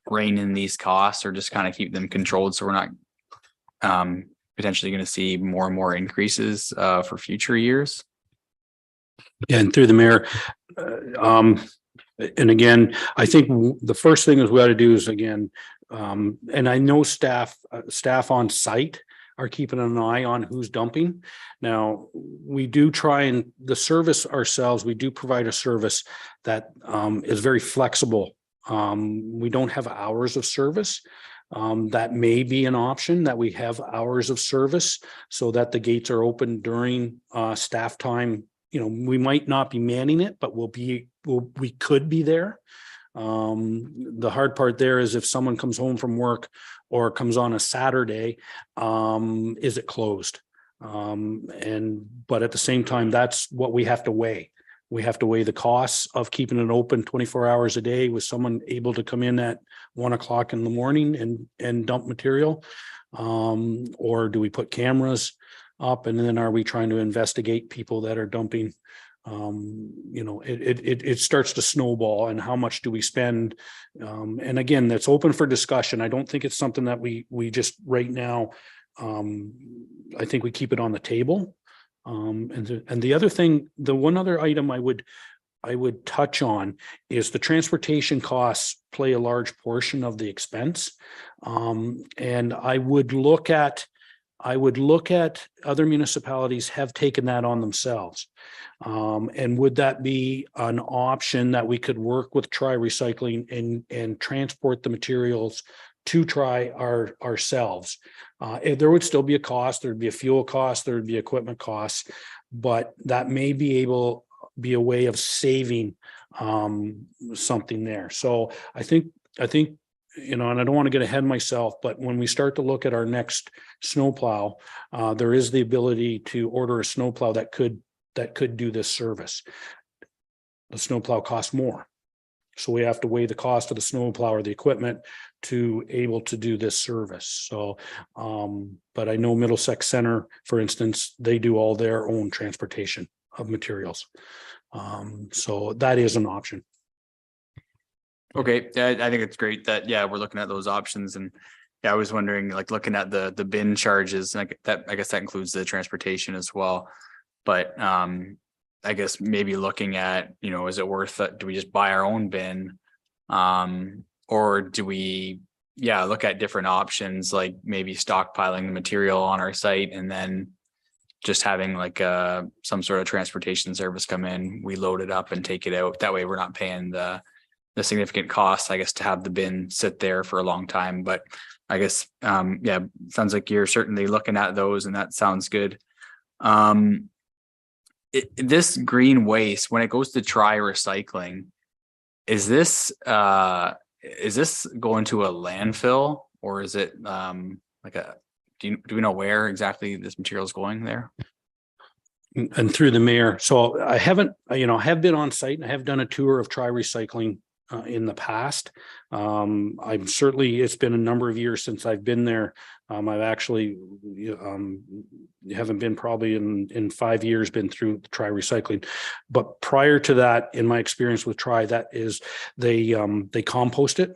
rein in these costs, or just kind of keep them controlled so we're not potentially going to see more and more increases for future years? Yeah, and through the mayor, and again, I think the first thing is we ought to do is and I know staff on site are keeping an eye on who's dumping. Now, we do try and the service ourselves, we do provide a service that is very flexible. We don't have hours of service. That may be an option, that we have hours of service so that the gates are open during staff time. We might not be manning it, but we could be there. The hard part there is if someone comes home from work or comes on a Saturday, is it closed? But at the same time, that's what we have to weigh. We have to weigh the costs of keeping it open 24 hours a day with someone able to come in at 1 o'clock in the morning and dump material. Or do we put cameras up, and then are we trying to investigate people that are dumping? It starts to snowball, and how much do we spend? And again, that's open for discussion. I don't think it's something that we just right now, I think we keep it on the table. And the other thing, the one other item I would touch on is the transportation costs play a large portion of the expense. And I would look at other municipalities have taken that on themselves. And would that be an option that we could work with Tri Recycling and transport the materials to Tri ourselves? There would still be a cost, there'd be a fuel cost, there would be equipment costs, but that may be a way of saving something there. So I think, and I don't want to get ahead of myself, but when we start to look at our next snowplow, there is the ability to order a snowplow that could do this service. The snowplow costs more. So we have to weigh the cost of the snowplow or the equipment to able to do this service. So, but I know Middlesex Center, for instance, they do all their own transportation of materials. So that is an option. Okay, I think it's great that, we're looking at those options. And I was wondering, like, looking at the bin charges, like that, I guess that includes the transportation as well. But I guess maybe looking at, is it worth it? Do we just buy our own bin? Or do we, look at different options, like maybe stockpiling the material on our site and then just having like some sort of transportation service come in, we load it up and take it out. That way we're not paying the significant costs, I guess, to have the bin sit there for a long time. But I guess, sounds like you're certainly looking at those, and that sounds good. This green waste, when it goes to Tri Recycling, is this going to a landfill, or is it do we know where exactly this material is going there? And through the mayor. So I haven't, I have been on site and I have done a tour of Tri Recycling in the past. I'm certainly, it's been a number of years since I've been there. I've actually haven't been probably in 5 years been through Tri Recycling. But prior to that, in my experience with Tri, that is they compost it.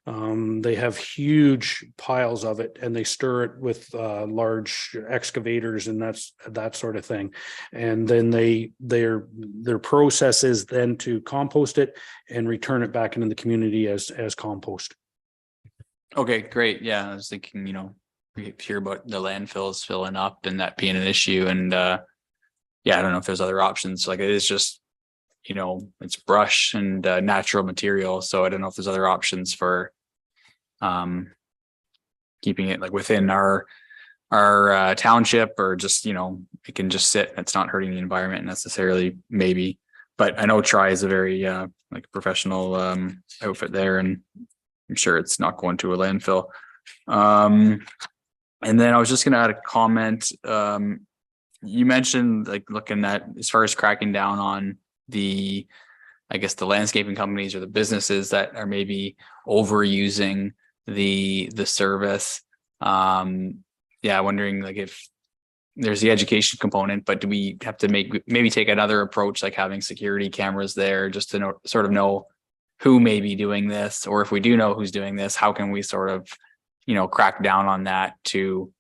They have huge piles of it, and they stir it with large excavators and that sort of thing. And then their process is then to compost it and return it back into the community as compost. Okay, great. Yeah, I was thinking, we hear about the landfills filling up and that being an issue. And I don't know if there's other options. Like, it is just, it's brush and natural material. So I don't know if there's other options for keeping it like within our township, or just, it can just sit. It's not hurting the environment necessarily, maybe. But I know Tri is a very like professional outfit there, and I'm sure it's not going to a landfill. And then I was just going to add a comment. You mentioned like looking at, as far as cracking down on the landscaping companies or the businesses that are maybe overusing the service. Wondering like if there's the education component, but do we have to maybe take another approach, like having security cameras there just to know who may be doing this, or if we do know who's doing this, how can we sort of, crack down on that to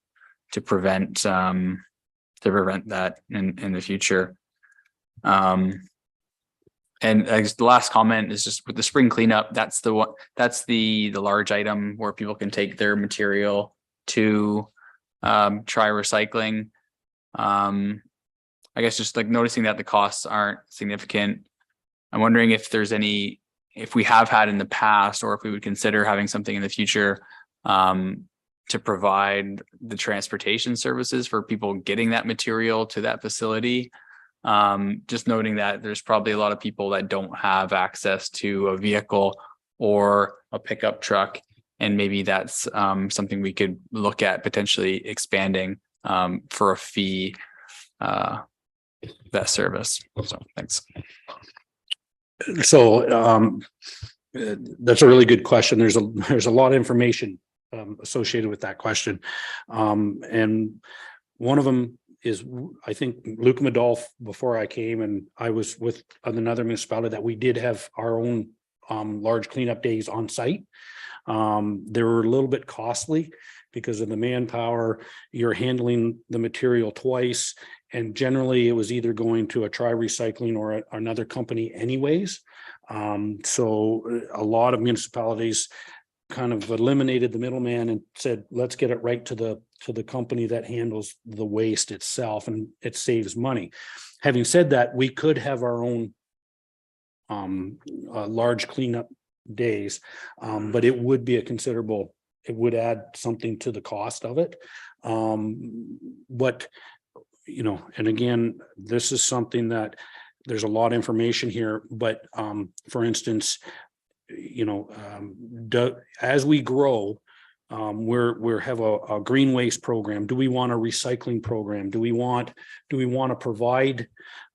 prevent that in the future. And I guess the last comment is just with the spring cleanup. That's the large item where people can take their material to Tri Recycling. I guess just like noticing that the costs aren't significant. I'm wondering if we have had in the past, or if we would consider having something in the future to provide the transportation services for people getting that material to that facility. Just noting that there's probably a lot of people that don't have access to a vehicle or a pickup truck, and maybe that's something we could look at potentially expanding for a fee that service. So thanks. So that's a really good question. There's a lot of information associated with that question. And one of them is, I think, Lucan Biddulph, before I came, and I was with another municipality, that we did have our own large cleanup days on site. They were a little bit costly because of the manpower. You're handling the material twice, and generally it was either going to a Tri Recycling or another company anyways. So a lot of municipalities kind of eliminated the middleman and said, let's get it right to the company that handles the waste itself, and it saves money. Having said that, we could have our own large cleanup days, but it would be it would add something to the cost of it. But, you know, and again, this is something that there's a lot of information here, but for instance, you know, as we grow, we have a green waste program. Do we want a recycling program? Do we want to provide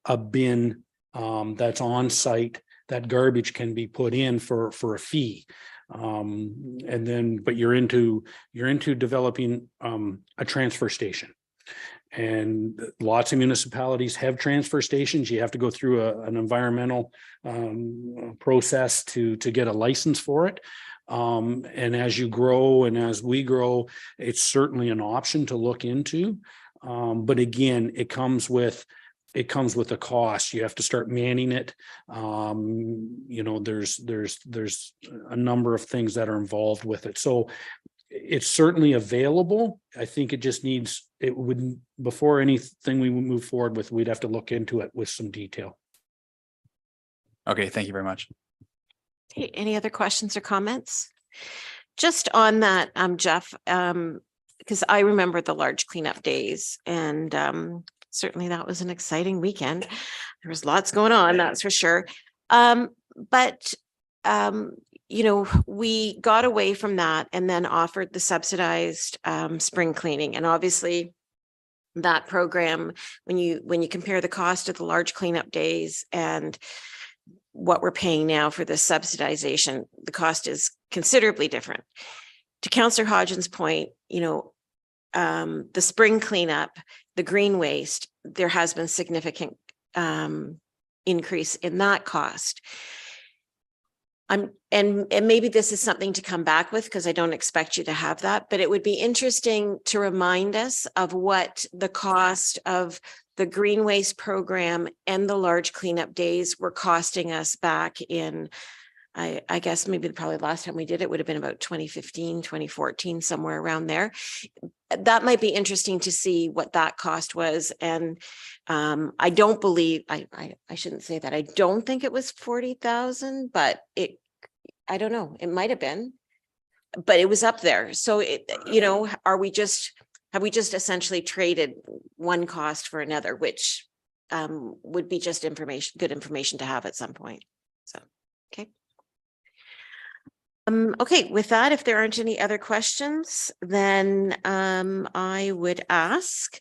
a bin that's on site that garbage can be put in for a fee? And then, but you're into developing a transfer station. And lots of municipalities have transfer stations. You have to go through an environmental process to get a license for it. And as you grow and as we grow, it's certainly an option to look into. But again, it comes with a cost. You have to start manning it. You know, there's a number of things that are involved with it. So it's certainly available. I think it would, before anything we would move forward with, we'd have to look into it with some detail. Okay, thank you very much. Okay, any other questions or comments? Just on that, Jeff, because I remember the large cleanup days, and certainly that was an exciting weekend. There was lots going on, that's for sure. But you know, we got away from that and then offered the subsidized spring cleaning. And obviously that program, when you compare the cost of the large cleanup days and what we're paying now for the subsidization, the cost is considerably different. To Councillor Hodgins' point, you know, the spring cleanup, the green waste, there has been significant increase in that cost. And maybe this is something to come back with, because I don't expect you to have that, but it would be interesting to remind us of what the cost of the green waste program and the large cleanup days were costing us back in, I guess maybe probably the last time we did it would have been about 2015, 2014, somewhere around there. That might be interesting to see what that cost was. And I don't believe, I shouldn't say that. I don't think it was 40,000, but I don't know, it might have been, but it was up there. So you know, have we just essentially traded one cost for another, which would be just good information to have at some point. So, okay. Okay, with that, if there aren't any other questions, then I would ask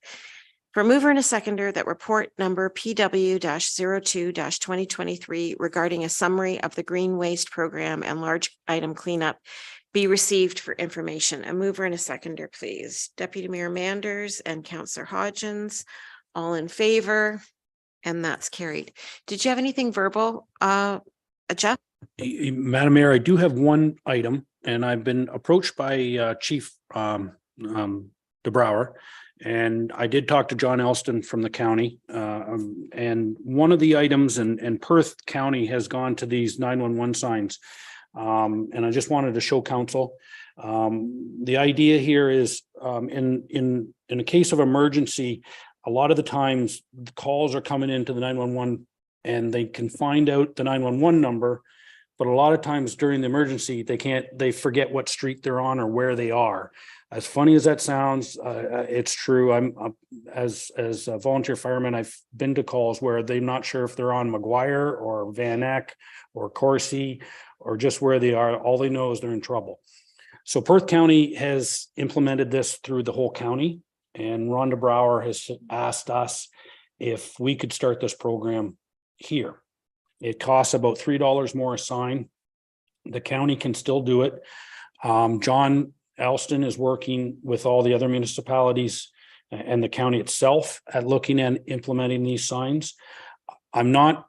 for a mover and a seconder that report number PW-02-2023 regarding a summary of the green waste program and large item cleanup be received for information. A mover and a seconder, please. Deputy Mayor Manders and Councillor Hodgins, all in favor, and that's carried. Did you have anything verbal, Jeff? Madam Mayor, I do have one item, and I've been approached by Chief DeBrouwer, and I did talk to John Elston from the county. And one of the items, and Perth County has gone to these 911 signs. And I just wanted to show council. The idea here is in a case of emergency, a lot of the times the calls are coming into the 911 and they can find out the 911 number. But a lot of times during the emergency, they forget what street they're on or where they are. As funny as that sounds, it's true. I'm as a volunteer fireman, I've been to calls where they're not sure if they're on McGuire or Van Eck or Corsi or just where they are. All they know is they're in trouble. So Perth County has implemented this through the whole county, and Ron DeBrouwer has asked us if we could start this program here. It costs about $3 more a sign. The county can still do it. John Elston is working with all the other municipalities and the county itself at looking at implementing these signs. I'm not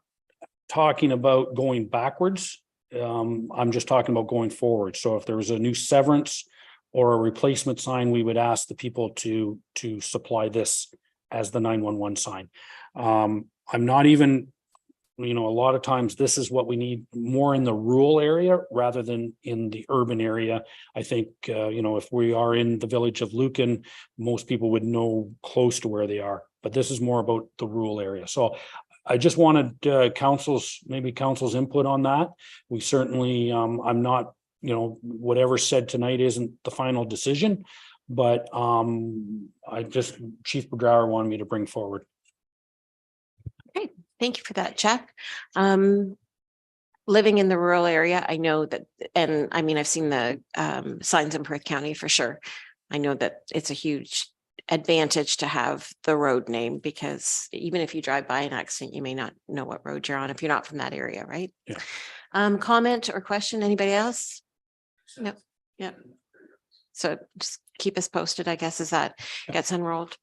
talking about going backwards. I'm just talking about going forward. So if there was a new severance or a replacement sign, we would ask the people to supply this as the 911 sign. I'm not even, a lot of times this is what we need more in the rural area rather than in the urban area. I think, if we are in the village of Lucan, most people would know close to where they are, but this is more about the rural area. So I just wanted council's input on that. We certainly, I'm not, whatever said tonight isn't the final decision, but Chief Bedrower wanted me to bring forward. Great. Thank you for that, Chuck. Living in the rural area, I know that, and I mean, I've seen the signs in Perth County for sure. I know that it's a huge advantage to have the road name, because even if you drive by an accident, you may not know what road you're on if you're not from that area, right? Yeah. Comment or question, anybody else? No. Yeah. So just keep us posted, I guess, as that gets unrolled.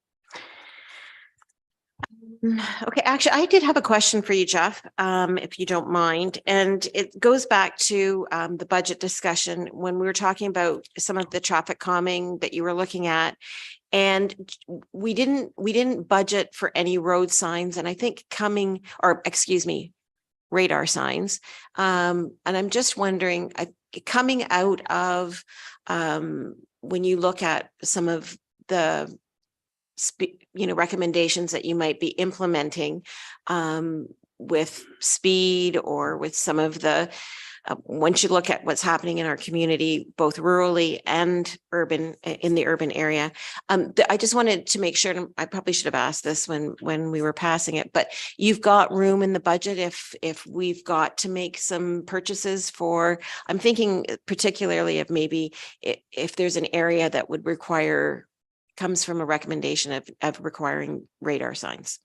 Okay, actually, I did have a question for you, Jeff, if you don't mind. And it goes back to the budget discussion when we were talking about some of the traffic calming that you were looking at. And we didn't budget for any road signs, and I think radar signs. And I'm just wondering, coming out of when you look at some of the recommendations that you might be implementing with speed or with some of the once you look at what's happening in our community, both rurally and urban, in the urban area. I just wanted to make sure, and I probably should have asked this when we were passing it, but you've got room in the budget if we've got to make some purchases for, I'm thinking particularly of maybe if there's an area that would comes from a recommendation of requiring radar signs.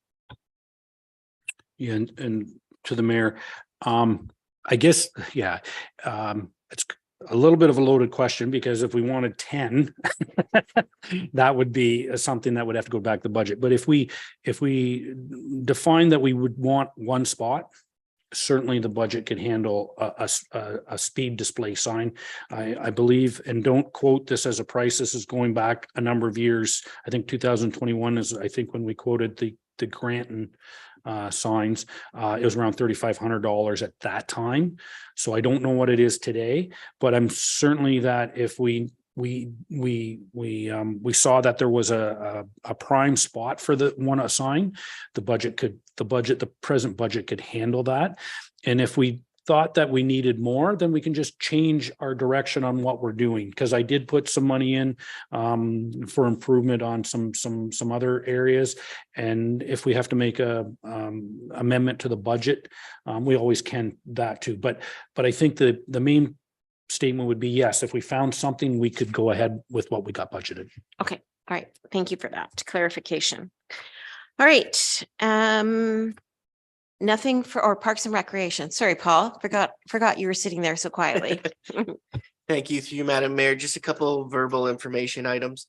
Yeah, and to the mayor, I guess, yeah, it's a little bit of a loaded question, because if we wanted 10, that would be something that would have to go back to the budget. But if we define that we would want one spot, certainly the budget can handle a speed display sign. I believe, and don't quote this as a price, this is going back a number of years. I think 2021 is, I think, when we quoted the Granton signs, it was around $3,500 at that time. So I don't know what it is today, but I'm certainly that if we saw that there was a prime spot for a sign, the present budget could handle that. And if we thought that we needed more, then we can just change our direction on what we're doing. Because I did put some money in for improvement on some other areas. And if we have to make a amendment to the budget, we always can that too. But I think the main statement would be, yes, if we found something, we could go ahead with what we got budgeted. Okay. All right. Thank you for that clarification. All right. Nothing for Parks and Recreation. Sorry, Paul, forgot you were sitting there so quietly. Thank you through you, Madam Mayor. Just a couple of verbal information items.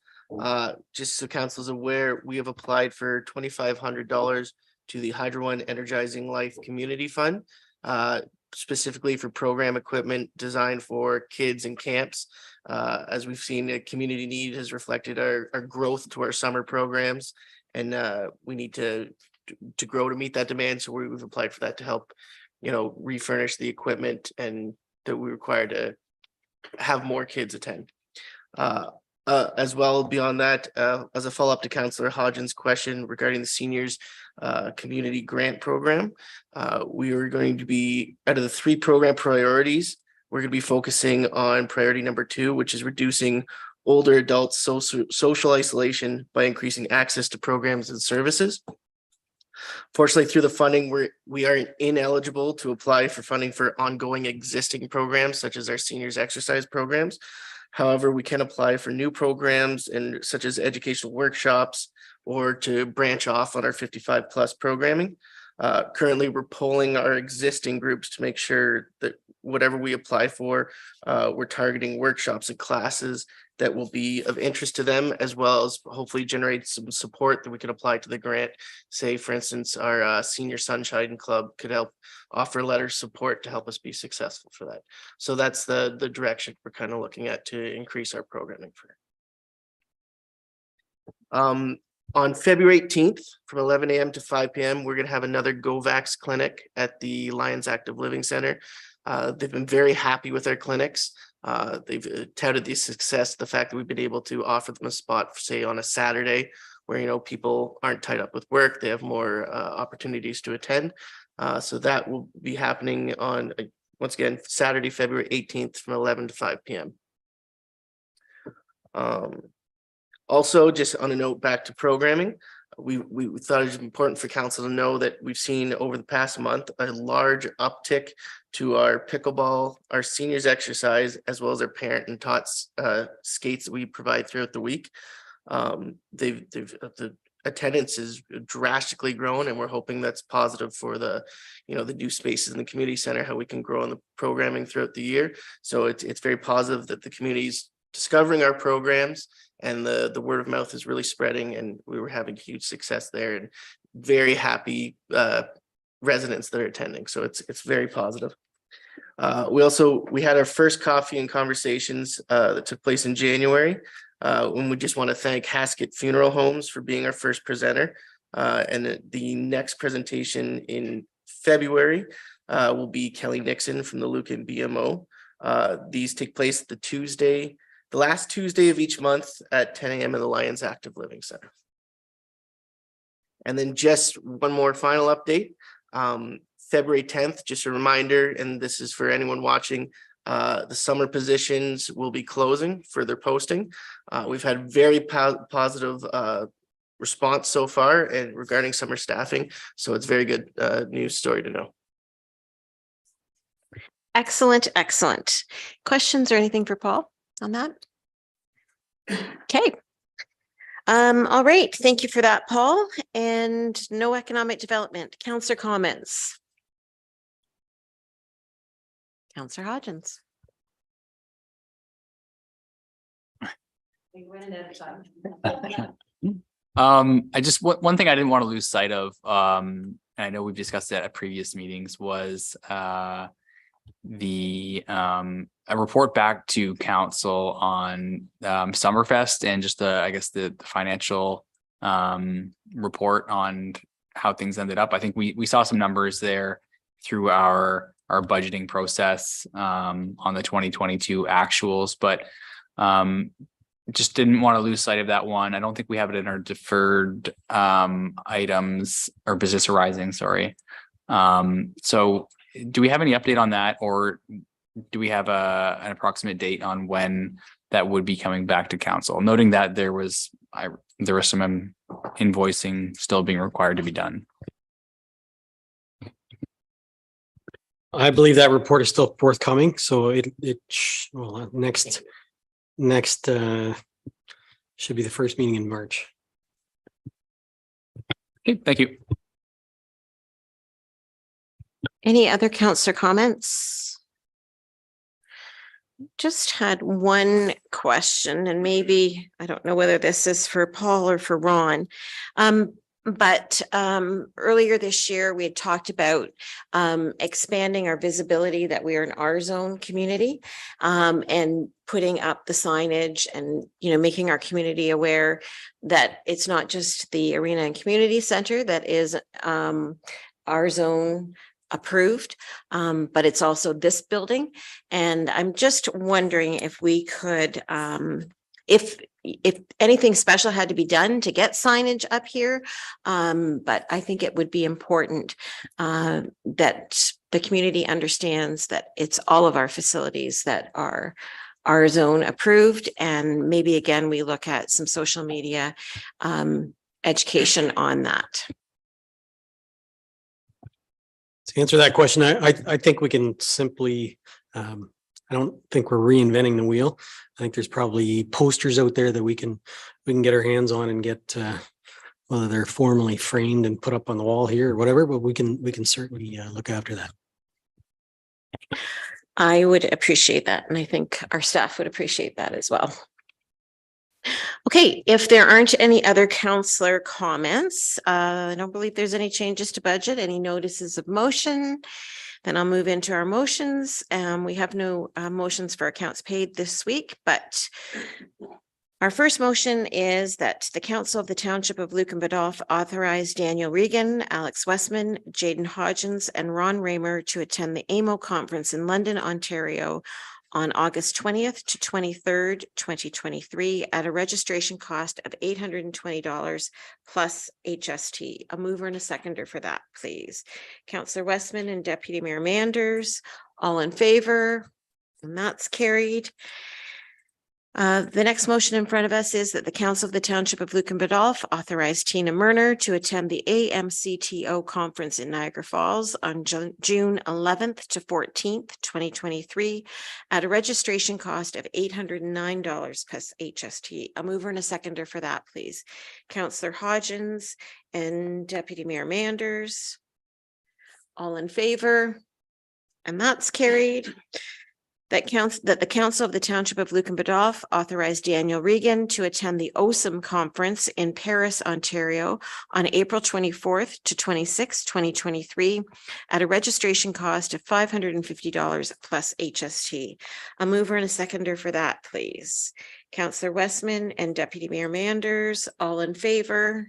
Just so council's aware, we have applied for $2,500 to the Hydro One Energizing Life Community Fund, specifically for program equipment designed for kids and camps. As we've seen, a community need has reflected our growth to our summer programs, and we need to grow to meet that demand. So we've applied for that to help, refurnish the equipment and that we require to have more kids attend. As well, beyond that, as a follow-up to Councillor Hodgins' question regarding the seniors community grant program, we are going to be, out of the 3 program priorities, we're going to be focusing on priority number 2, which is reducing older adults' social isolation by increasing access to programs and services. Fortunately, through the funding, we are ineligible to apply for funding for ongoing existing programs, such as our seniors exercise programs. However, we can apply for new programs and such as educational workshops, or to branch off on our 55+ programming. Currently, we're polling our existing groups to make sure that whatever we apply for, we're targeting workshops and classes that will be of interest to them, as well as hopefully generate some support that we can apply to the grant. Say, for instance, our Senior Sunshine Club could help offer letter support to help us be successful for that. So that's the direction we're kind of looking at to increase our programming for. On February 18th, from 11 a.m. to 5 p.m., we're going to have another GoVax clinic at the Lions Active Living Center. They've been very happy with their clinics. They've touted the success, the fact that we've been able to offer them a spot, say, on a Saturday, where, you know, people aren't tied up with work. They have more opportunities to attend. So that will be happening on, once again, Saturday, February 18th, from 11 to 5 p.m. Also, just on a note back to programming, we thought it was important for council to know that we've seen over the past month a large uptick to our pickleball, our seniors exercise, as well as our parent and tots skates that we provide throughout the week. The attendance has drastically grown, and we're hoping that's positive for the, you know, the new spaces in the community center, how we can grow on the programming throughout the year. So it's very positive that the community's discovering our programs, and the word of mouth is really spreading, and we were having huge success there, and very happy residents that are attending. So it's very positive. We had our first coffee and conversations that took place in January, when we just want to thank Haskett Funeral Homes for being our first presenter. And the next presentation in February will be Kelly Nixon from the Lucan BMO. These take place the last Tuesday of each month at 10 a.m. in the Lions Active Living Center. And then just one more final update. February 10th, just a reminder, and this is for anyone watching, the summer positions will be closing for their posting. We've had very positive response so far and regarding summer staffing. So it's very good news story to know. Excellent, excellent. Questions or anything for Paul on that? Okay. All right. Thank you for that, Paul. And no economic development. Councillor comments. Councillor Hodgins. I just, one thing I didn't want to lose sight of, and I know we've discussed that at previous meetings, was a report back to council on Summerfest, and just I guess the financial report on how things ended up. I think we saw some numbers there through our budgeting process on the 2022 actuals, but just didn't want to lose sight of that one. I don't think we have it in our deferred items or business arising, sorry. So do we have any update on that, or do we have an approximate date on when that would be coming back to council? Noting that there was some invoicing still being required to be done. I believe that report is still forthcoming, so next should be the first meeting in March. Okay, thank you. Any other councillor comments? Just had one question, and maybe, I don't know whether this is for Paul or for Ron. But earlier this year, we had talked about expanding our visibility that we are an R-zone community, and putting up the signage and, you know, making our community aware that it's not just the Arena and Community Center that is R-zone approved, but it's also this building. And I'm just wondering if we could, if anything special had to be done to get signage up here. But I think it would be important that the community understands that it's all of our facilities that are R-zone approved. And maybe again, we look at some social media education on that. To answer that question, I think we can simply, I don't think we're reinventing the wheel. I think there's probably posters out there that we can get our hands on and get whether they're formally framed and put up on the wall here or whatever, but we can certainly look after that. I would appreciate that, and I think our staff would appreciate that as well. Okay, if there aren't any other counselor comments, I don't believe there's any changes to budget, any notices of motion. Then I'll move into our motions. We have no motions for accounts paid this week, but our first motion is that the Council of the Township of Lucan Biddulph authorize Daniel Regan, Alex Westman, Jaden Hodgins, and Ron Raymer to attend the AMO conference in London, Ontario on August 20th to 23rd, 2023 at a registration cost of $820 plus HST. A mover and a seconder for that, please. Councillor Westman and Deputy Mayor Manders, all in favor? And that's carried. The next motion in front of us is that the Council of the Township of Lucan Biddulph authorize Tina Murner to attend the AMCTO conference in Niagara Falls on June 11th to 14th, 2023 at a registration cost of $809 plus HST. A mover and a seconder for that, please. Councillor Hodgins and Deputy Mayor Manders, all in favor? And that's carried. That the Council of the Township of Lucan Biddulph authorized Daniel Regan to attend the OSAM conference in Paris, Ontario on April 24th to 26th, 2023 at a registration cost of $550 plus HST. A mover and a seconder for that, please. Councillor Westman and Deputy Mayor Manders, all in favor?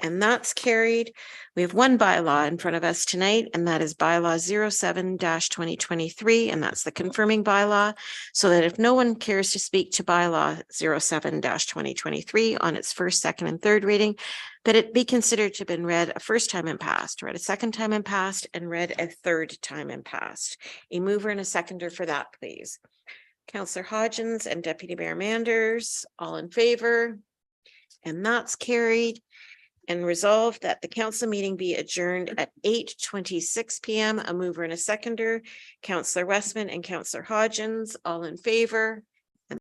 And that's carried. We have one bylaw in front of us tonight, and that is bylaw 07-2023, and that's the confirming bylaw. So that if no one cares to speak to bylaw 07-2023 on its first, second, and third reading, that it be considered to have been read a first time and passed, read a second time and passed, and read a third time and passed. A mover and a seconder for that, please. Councillor Hodgins and Deputy Mayor Manders, all in favor? And that's carried. And resolved that the council meeting be adjourned at 8:26 p.m. A mover and a seconder, Councillor Westman and Councillor Hodgins, all in favor?